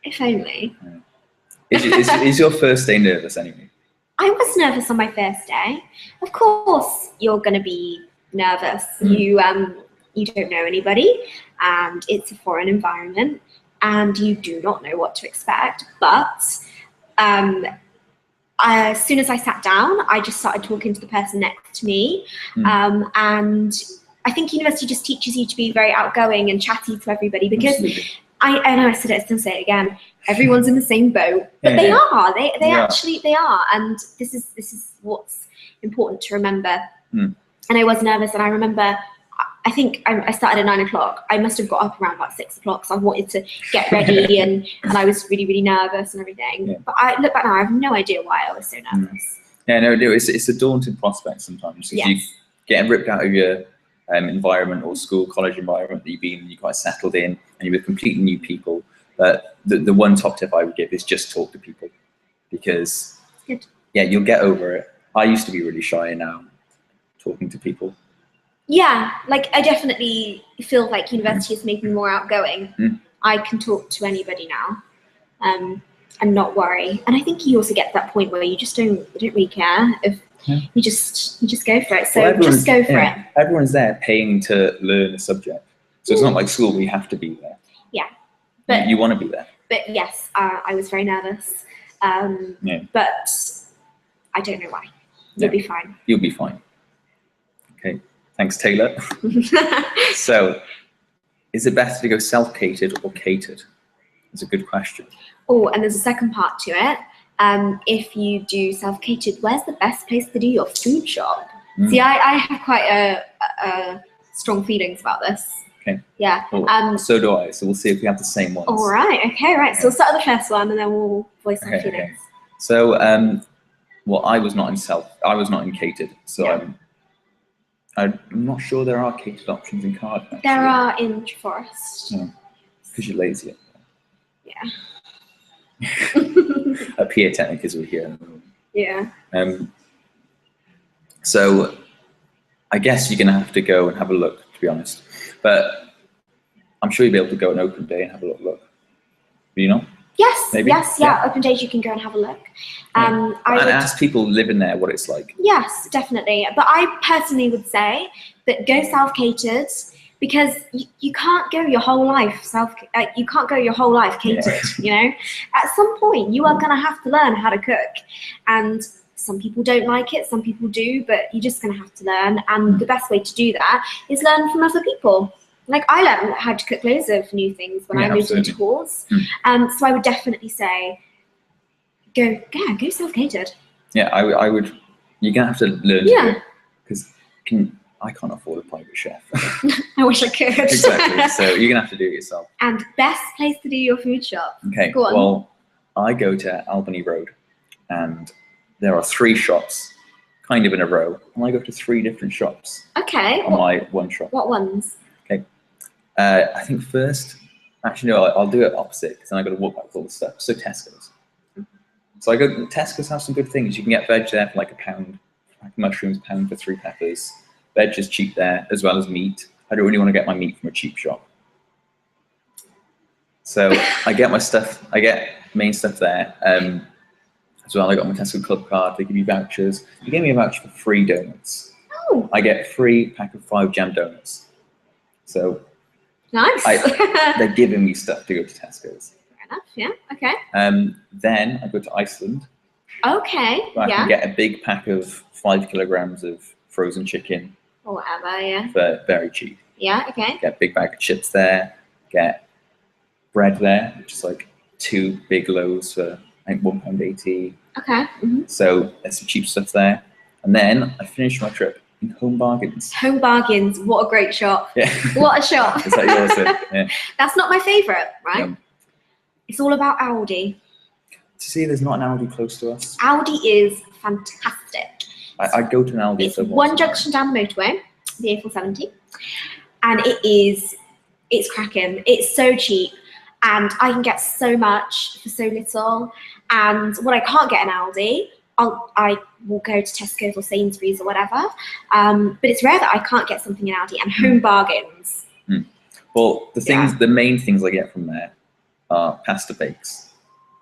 If only. Is your first day nervous anyway? I was nervous on my first day. Of course, you're going to be nervous. You don't know anybody, and it's a foreign environment, and you do not know what to expect. But as soon as I sat down, I just started talking to the person next to me, and I think university just teaches you to be very outgoing and chatty to everybody, because I know I said it, I still say it again. Everyone's in the same boat, but they are. They actually are, and this is what's important to remember. And I was nervous, and I remember, I think I started at 9 o'clock. I must have got up around about 6 o'clock, so I wanted to get ready, and I was really, really nervous and everything. Yeah. But I look back now, I have no idea why I was so nervous. Yeah, no, it's a daunting prospect sometimes. If you get ripped out of your environment or school, college environment that you're quite settled in, and you're with completely new people. But the one top tip I would give is just talk to people, because you'll get over it. I used to be really shy, and now talking to people. Yeah, like I definitely feel like university has made me more outgoing. I can talk to anybody now, and not worry. And I think you also get to that point where you just don't really care if you just go for it. So just go for it. Everyone's there paying to learn a subject, so it's not like school where you have to be there. Yeah, but you want to be there. But yes, I was very nervous. But I don't know why. You'll be fine. You'll be fine. Okay. Thanks, Taylor. So, is it better to go self-catered or catered? It's a good question. Oh, and there's a second part to it. If you do self-catered, where's the best place to do your food shop? See, I have quite a strong feelings about this. Okay. Yeah. Well, so do I. So we'll see if we have the same ones. All right. Okay. Right. So we'll start with the first one, and then we'll voice our feelings. Okay. So, well, I was not in catered. So I'm not sure there are catered options in Cardiff. Actually. There are in Forest. Because you're lazy. Yeah. Up here, technically, as we're here. Yeah. So I guess you're going to have to go and have a look, to be honest. But I'm sure you'll be able to go an open day and have a look. Do you know? Yes, Maybe? yes, yeah. Open days, you can go and have a look. And ask people living there what it's like. Yes, definitely. But I personally would say that go self-catered, because you can't go your whole life you can't go your whole life catered. You know, at some point you are going to have to learn how to cook, and some people don't like it, some people do, but you're just going to have to learn. And the best way to do that is learn from other people. Like, I learned how to cook loads of new things when I moved into halls. So I would definitely say go self-catered. Yeah, I would. You're gonna have to learn to do it, because I can't afford a private chef. I wish I could. Exactly. So you're gonna have to do it yourself. And best place to do your food shop. Okay. Go on. Well, I go to Albany Road, and there are 3 shops, kind of in a row, and I go to 3 different shops. Okay. On my one shop. What ones? Okay. I think first, actually no, I'll do it opposite, because then I got to walk back with all the stuff. So Tesco's. So I go. Tesco's have some good things. You can get veg there for like £1, like mushrooms £1 for 3 peppers. Veg is cheap there, as well as meat. I don't really want to get my meat from a cheap shop. So I get my stuff. I get main stuff there. As well, I got my Tesco Club card. They give you vouchers. They gave me a voucher for 3 donuts. Oh. I get free pack of 5 jam donuts. So nice. They're giving me stuff to go to Tesco's. Fair enough. Yeah. Okay. Then I go to Iceland. Okay. Where I can get a big pack of 5 kilograms of frozen chicken. Or whatever. Yeah. For very cheap. Yeah. Okay. Get a big bag of chips there. Get bread there, which is like 2 big loaves for I think £1.80. Okay. So there's some cheap stuff there. And then I finish my trip in Home Bargains. Home Bargains, what a great shop. Yeah. What a shop. Is that yours then? Yeah. That's not my favourite, right? Yeah. It's all about Aldi. See, there's not an Aldi close to us. Aldi is fantastic. I go to an Aldi. It's one junction down the motorway, the A470. And it's cracking. It's so cheap. And I can get so much for so little. And what I can't get in Aldi, I will go to Tesco's or Sainsbury's or whatever. But it's rare that I can't get something in Aldi. And Home Bargains. Well, the main things I get from there are pasta bakes,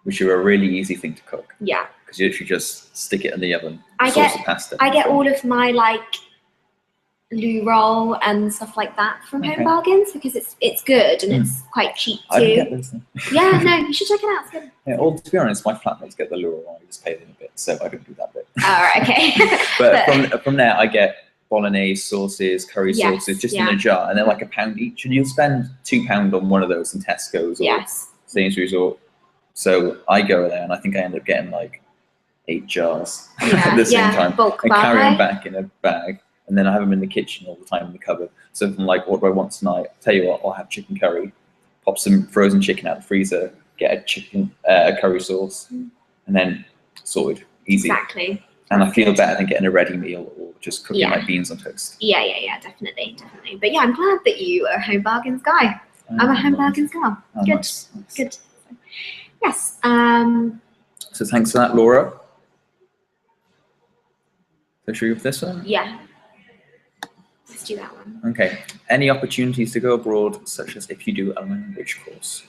which are a really easy thing to cook. Yeah. Because you literally just stick it in the oven. I get all of my like loo roll and stuff like that from Home Bargains, because it's good and it's quite cheap too. I don't get those. Yeah, no, you should check it out. It's good. Yeah, well, to be honest, my flatmates get the loo roll. I just pay them a bit, so I don't do that bit. All right, okay. but from there, I get bolognese sauces, curry sauces, just in a jar, and they're like £1 each, and you'll spend £2 on one of those in Tesco's or Sainsbury's or. So I go there, and I think I end up getting like 8 jars at the same time. Bulk and carry them back in a bag, and then I have them in the kitchen all the time in the cupboard. So if I'm like, what do I want tonight? I'll tell you what, I'll have chicken curry, pop some frozen chicken out of the freezer, get a curry sauce, and then sorted, easy. Exactly. And I feel better than getting a ready meal or just cooking my beans on toast. Yeah, definitely. But yeah, I'm glad that you are a Home Bargains guy. I'm a Home Bargains girl. Oh, good, nice. Good. Yes. So thanks for that, Laura. So should we go with this one? Yeah. Let's do that one. Okay. Any opportunities to go abroad, such as if you do a language course?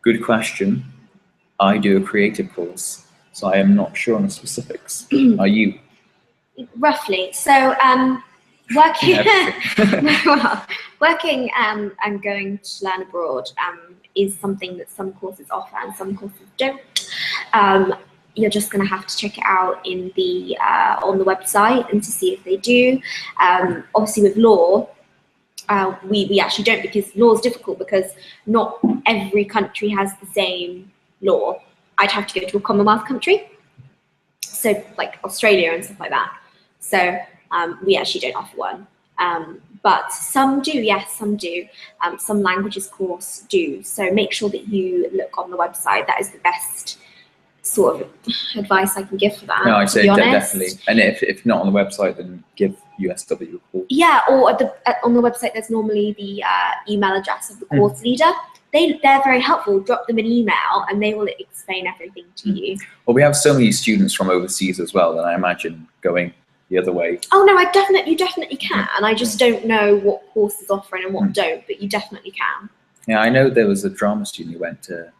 Good question. I do a creative course, so I am not sure on the specifics. Are you? Roughly. So working and going to learn abroad is something that some courses offer and some courses don't. You're just going to have to check it out in the on the website and to see if they do. Obviously, with law, we actually don't, because law is difficult because not every country has the same law. I'd have to go to a Commonwealth country, so like Australia and stuff like that. So we actually don't offer one. But some do, yes, some do. Some languages course do. So make sure that you look on the website. That is the best sort of advice I can give for that. No, I'd say definitely. And if not on the website, then give USW a call. Yeah, or on the website, there's normally the email address of the course leader. They're very helpful. Drop them an email and they will explain everything to you. Well, we have so many students from overseas as well, and I imagine going the other way. Oh no, you definitely can. And I just don't know what courses offering and what don't, but you definitely can. Yeah, I know there was a drama student who went to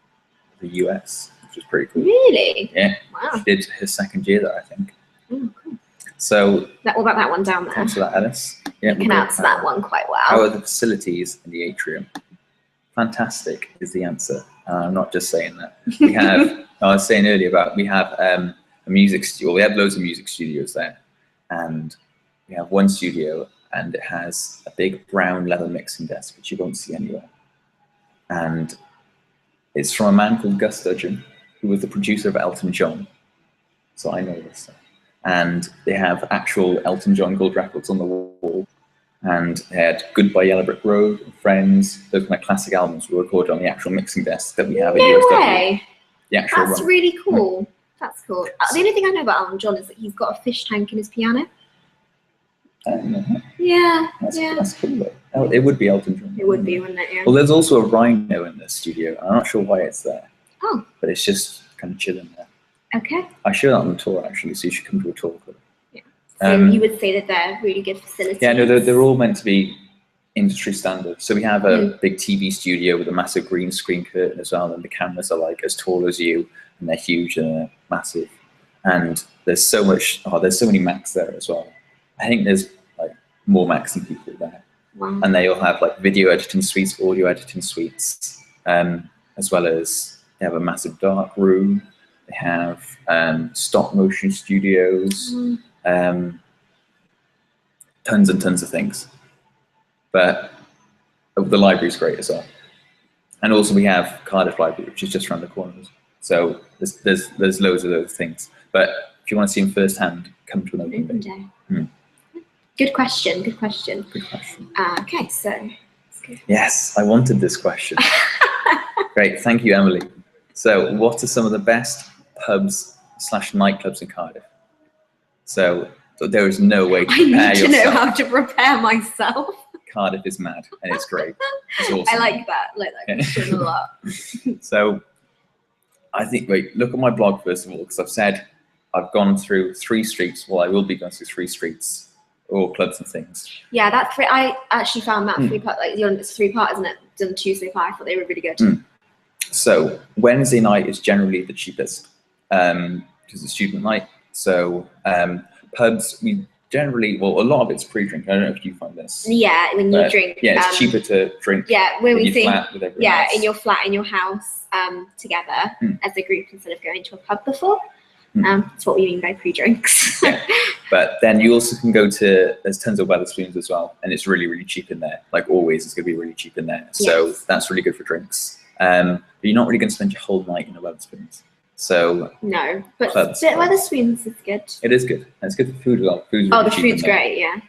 the US, which was pretty cool. Really? Yeah. Wow. She did her second year there, I think. Oh, cool. So What about that one down there? thanks for that, Alice. Yeah, You can answer that one quite well. How are the facilities in the atrium? Fantastic is the answer. I'm not just saying that. We have, I was saying earlier about, we have a music studio. We have loads of music studios there. And we have one studio and it has a big brown leather mixing desk, which you won't see anywhere. And it's from a man called Gus Dudgeon, who was the producer of Elton John. So I know this stuff. And they have actual Elton John gold records on the wall. And they had Goodbye Yellow Brick Road, Friends, those kind of classic albums were recorded on the actual mixing desk that we have at USW. No way. The actual That's one. really cool. That's cool. The only thing I know about Elton John is that he's got a fish tank in his piano. Yeah, That's cool though. Oh, it would be Elton John. It would be, wouldn't it? Yeah. Well, there's also a rhino in the studio. I'm not sure why it's there. Oh. But it's just kind of chilling there. Okay. I showed that on the tour actually, so you should come to a tour. Yeah. So you would say that they're really good facilities? Yeah, no, they're all meant to be industry standard. So we have a big TV studio with a massive green screen curtain as well, and the cameras are like as tall as you, and they're huge and they're massive. And there's so much, there's so many Macs there as well. I think there's like more Macs than people there. Wow. And they all have like video editing suites, audio editing suites, as well as they have a massive dark room. They have stop motion studios, tons and tons of things. But the library's great as well. And also we have Cardiff Library, which is just around the corner. So there's loads of those things. But if you want to see them firsthand, come to an open day. Good question. Good question. Good question. Okay, so let's go. Yes, I wanted this question. Great, thank you, Emily. So, what are some of the best pubs / nightclubs in Cardiff? So there is no way to prepare yourself. I need to know how to prepare myself. Cardiff is mad, and it's great. It's awesome. I like that question a lot. So, I think, look at my blog first of all, because I've said I've gone through 3 streets. Well, I will be going through 3 streets, all clubs and things. Yeah, that's great. I actually found that 3-part, it's 3-part, isn't it? Done 2 so far. I thought they were really good. So Wednesday night is generally the cheapest because it's a student night. So pubs, we generally, well, a lot of it's pre-drink. I don't know if you find this. Yeah, when you drink. Yeah, it's cheaper to drink. Yeah, when we think. Yeah, in your flat, in your house, together as a group instead of going to a pub before. That's what we mean by pre-drinks. Yeah. But then you also can go to, there's tons of Wetherspoons as well, and it's really, really cheap in there. Like always, it's going to be really cheap in there. So that's really good for drinks. But you're not really going to spend your whole night in a Wetherspoons. So no, but Wetherspoons is good. It is good. And it's good for food as well. Food's really the food's great, yeah.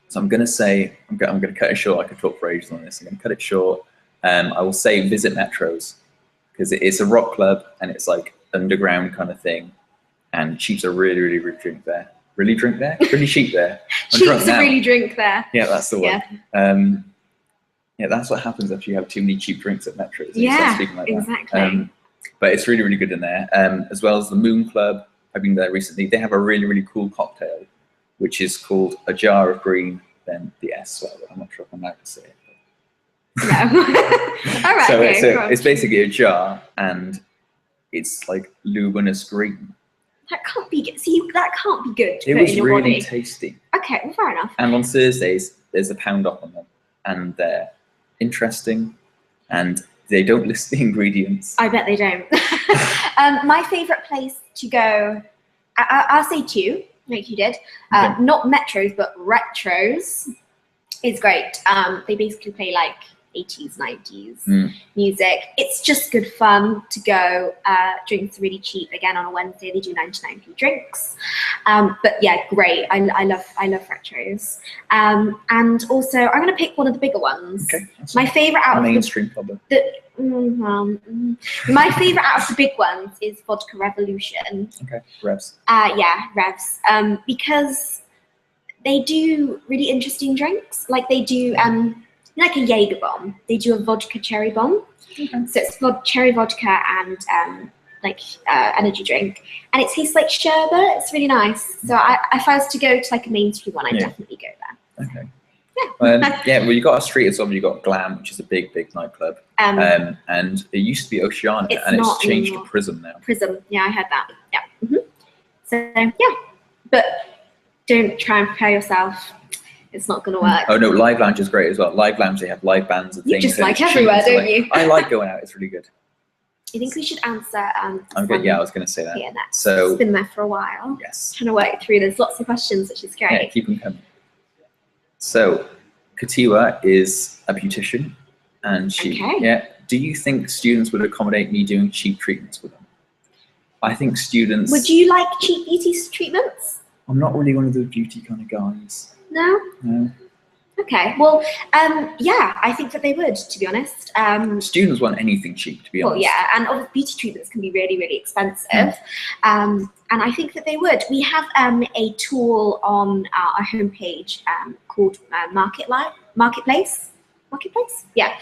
So I'm going to say, I'm going to cut it short. I could talk for ages on this. I'm going to cut it short. I will say visit Metros, because it's a rock club and it's like underground kind of thing, and cheaps are really, really, really drink there. Really drink there? Really cheap there. Cheaps are really drink there. Yeah, that's the one. Yeah, that's what happens after you have too many cheap drinks at Metros. Yeah, exactly. But it's really, really good in there. As well as the Moon Club. I've been there recently. They have a really, really cool cocktail, which is called a jar of green, then the S. Well, I'm not sure if I'm allowed to say it. No. All right. So okay, it's basically a jar, and it's like luminous green. That can't be good. See, that can't be good to it put was in your really body. tasty. Okay, well, fair enough. And on Thursdays, there's a £1 off on them, and they're interesting, and they don't list the ingredients. I bet they don't. My favourite place to go, I'll say 2, like you did. Not Metros, but Retros is great. They basically play like 80s, 90s music. It's just good fun to go. Drinks are really cheap. Again, on a Wednesday, they do 99p drinks. But yeah, great. I love Retros. And also, I'm going to pick one of the bigger ones. Okay, my favourite out of mainstream problem. My favourite out of the big ones is Vodka Revolution. Okay, Revs. Yeah, Revs. Because they do really interesting drinks. Like they do like a Jaeger bomb. They do a vodka cherry bomb. Okay. So it's cherry vodka and energy drink, and it tastes like sherbet. It's really nice. So if I was to go to like a mainstream one, I'd definitely go there. Okay. Yeah, well, you got a street as well. You got Glam, which is a big nightclub, and it used to be Oceana, and it's changed to Prism now. Prism, yeah, I heard that. Yeah. So yeah, but don't try and prepare yourself. It's not going to work. Oh no, Live Lounge is great as well. Live Lounge, they have live bands and things. You just like everywhere, don't you? I like going out. It's really good. I think we should answer. Yeah, I was going to say that. Yeah, next. So it's been there for a while. Yes. Trying to work through. There's lots of questions, which is great. Yeah, keep them coming. So Katiwa is a beautician, and do you think students would accommodate me doing cheap treatments with them? I think students. Would you like cheap beauty treatments? I'm not really one of the beauty kind of guys. No? No. Okay, well, yeah, I think that they would, to be honest. Students want anything cheap, to be honest. Well, yeah, and obviously beauty treatments can be really, really expensive. And I think that they would. We have a tool on our homepage called Marketplace. Yeah.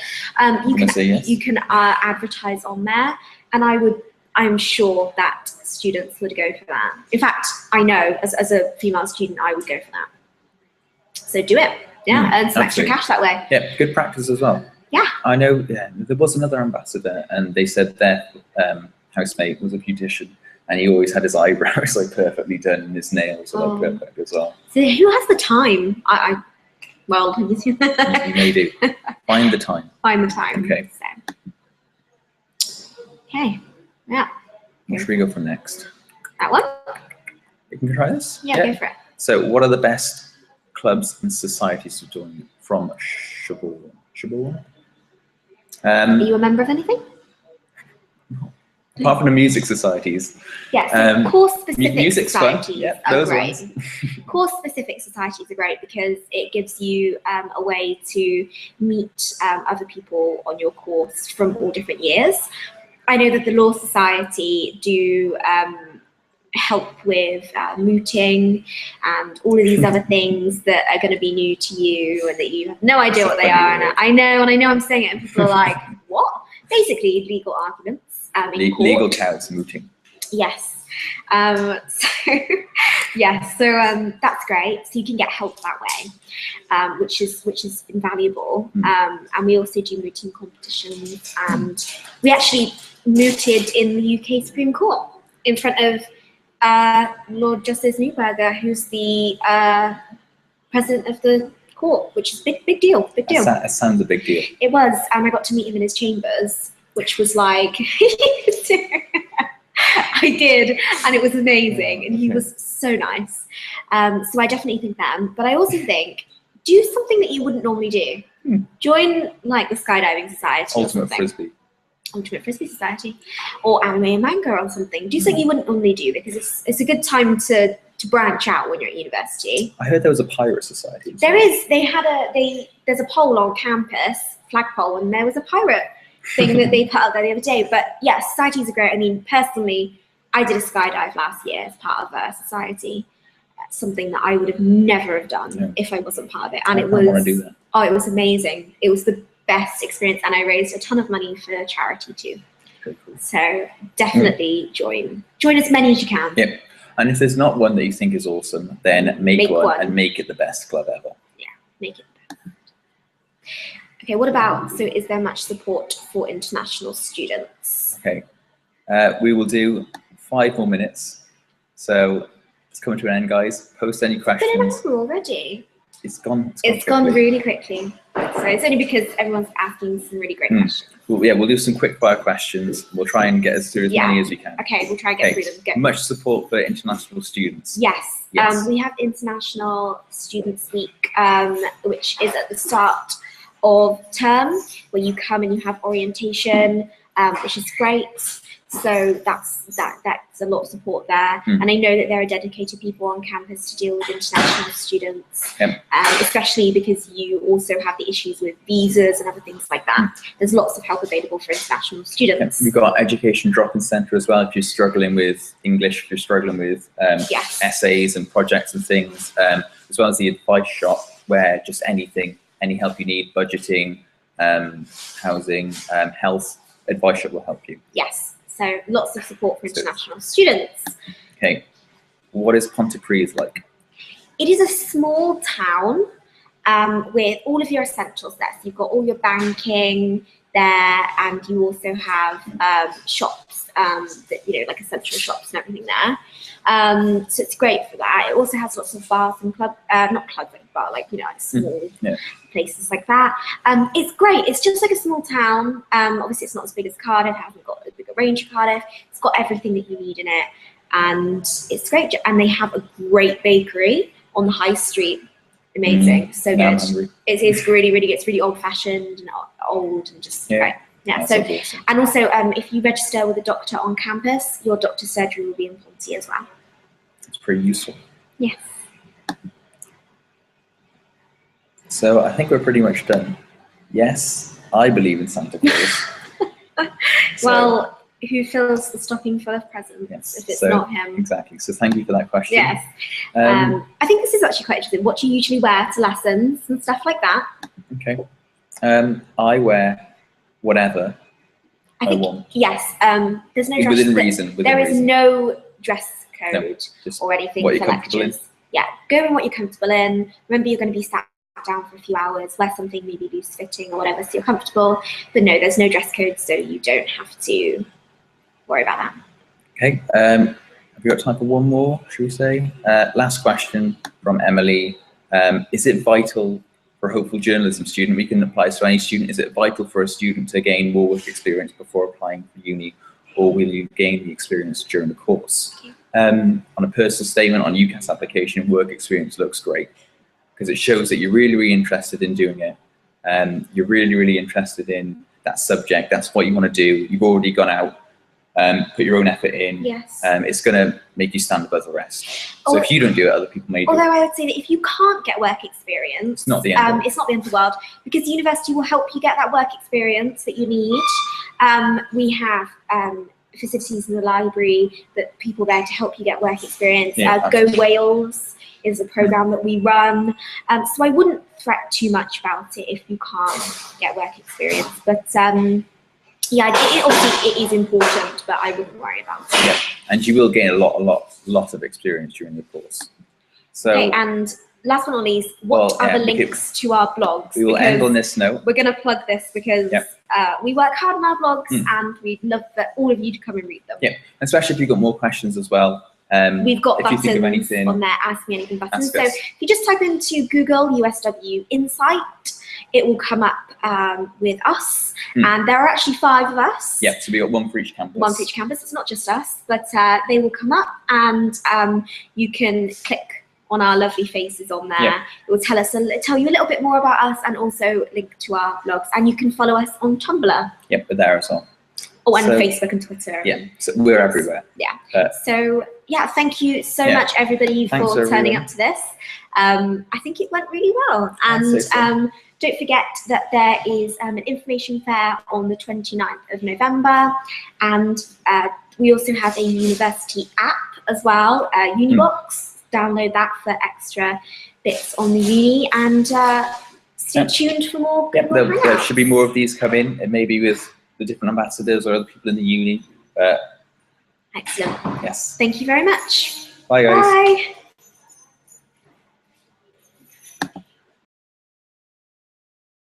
You can advertise on there, and I'm sure that students would go for that. In fact, I know as a female student, I would go for that. So do it. Yeah, earn some extra cash that way. Yeah, good practice as well. Yeah. I know, yeah, there was another ambassador, and they said their housemate was a beautician, and he always had his eyebrows like perfectly done, and his nails were like perfect as well. So who has the time? Well, you may do. Find the time. Find the time. Okay. So. Okay. Yeah. Where should we go for next? That one? You can try this? Yeah, go for it. So what are the best clubs and societies to join from Shabul? Are you a member of anything? Apart from the music societies. Yes, course-specific societies yeah, are great. Course-specific societies are great because it gives you a way to meet other people on your course from all different years. I know that the Law Society do help with mooting and all of these other things that are going to be new to you and that you have no idea what they are. And I know I'm saying it and people are like, what? Basically, legal arguments in court. Legal cows mooting. Yes. So that's great. So you can get help that way, which is invaluable. And we also do mooting competitions, and we actually mooted in the UK Supreme Court in front of Lord Justice Neuberger, who's the president of the court, which is big deal. That sounds a big deal. It was, and I got to meet him in his chambers, which was like, I did, and it was amazing, and he was so nice. So I definitely think them, but I also think do something that you wouldn't normally do. Join like the skydiving society. Ultimate Frisbee Society, or Anime and Manga or something. Do something you wouldn't normally do because it's a good time to branch out when you're at university. I heard there was a pirate society. There is. There's a poll on campus, flagpole, and there was a pirate thing that they put up there the other day. But yeah, societies are great. I mean, personally, I did a skydive last year as part of a society. That's something that I would have never have done if I wasn't part of it. And it was amazing. It was the best experience, and I raised a ton of money for charity too. Very cool. So definitely join as many as you can. Yep. And if there's not one that you think is awesome, then make one and make it the best club ever. Yeah, make it the best. Okay, what about, so is there much support for international students? Okay, we will do 5 more minutes. So it's coming to an end, guys. Post any questions. It's been an hour already. It's gone really quickly. So it's only because everyone's asking some really great questions. Well, yeah, we'll do some quick fire questions. We'll try and get through as many as we can. Okay, we'll try and get through them. Go. Much support for international students. Yes. We have International Students Week, which is at the start of term, where you come and you have orientation, which is great. So that's a lot of support there. And I know that there are dedicated people on campus to deal with international students, especially because you also have the issues with visas and other things like that. There's lots of help available for international students. We've got Education Drop-in Centre as well, if you're struggling with English, if you're struggling with essays and projects and things, as well as the advice shop, where just any help you need, budgeting, housing, health, advice shop will help you. Yes. So lots of support for international students. Okay, what is Pontypridd like? It is a small town. with all of your essentials there. So you've got all your banking there, and you also have shops, that, you know, like essential shops and everything there. So it's great for that. It also has lots of bars and not clubs, like bar, like, you know, like small places like that. It's great. It's just like a small town. Obviously, it's not as big as Cardiff. It hasn't got a bigger range of Cardiff. It's got everything that you need in it, and it's great. And they have a great bakery on the high street. Amazing, so good. It is really, really good. It's really old-fashioned and old and just great. Yeah. So, awesome. And also, if you register with a doctor on campus, your doctor's surgery will be in Ponty as well. It's pretty useful. Yes. So I think we're pretty much done. Yes, I believe in Santa Claus. Well, who fills the stocking full of presents if it's not him? Exactly. So thank you for that question. Yes. I think this is actually quite interesting. What do you usually wear to lessons and stuff like that? Okay. I wear whatever I want. Yes. There's no dress within reason. There is no dress code or anything for lectures. Yeah. Go in what you're comfortable in. Remember, you're going to be sat down for a few hours. Wear something maybe loose fitting or whatever, so you're comfortable. But no, there's no dress code, so you don't have to worry about that. Okay. Have we got time for one more, should we say? Last question from Emily. Is it vital for a hopeful journalism student? We can apply this to any student. Is it vital for a student to gain more work experience before applying for uni, or will you gain the experience during the course? On a personal statement on UCAS application, work experience looks great because it shows that you're really, really interested in doing it. You're really, really interested in that subject. That's what you want to do. You've already gone out, put your own effort in. Yes. It's going to make you stand above the rest. So if you don't do it, other people may do it. Although I would say that if you can't get work experience, it's not the end. It's not the end of the world, because the university will help you get that work experience that you need. We have facilities in the library that people there to help you get work experience. Go Wales is a program that we run. So I wouldn't fret too much about it if you can't get work experience. But yeah, obviously it is important, but I wouldn't worry about it. Yeah, and you will gain a lot of experience during the course. So, okay, and last but not least, what are the links to our blogs? We will end on this note. We're going to plug this because we work hard on our blogs, and we'd love for all of you to come and read them. Yeah, especially if you've got more questions as well. We've got buttons on there, Ask Me Anything buttons. So if you just type into Google USW Insight, it will come up with us, and there are actually 5 of us. Yeah, so we got one for each campus. One for each campus. It's not just us, but they will come up, and you can click on our lovely faces on there. Yeah. It will tell you a little bit more about us, and also link to our blogs. And you can follow us on Tumblr. Yep, we're there as well. Oh, and Facebook and Twitter. Yeah, so we're everywhere. Yeah. So yeah, thank you so much, everybody, for turning up to this. I think it went really well. And don't forget that there is an information fair on the 29th of November. And we also have a university app as well, Unibox. Download that for extra bits on the uni. And stay tuned for more. There should be more of these come in, and maybe with the different ambassadors or other people in the uni. Excellent. Yes. Thank you very much. Bye, guys. Bye.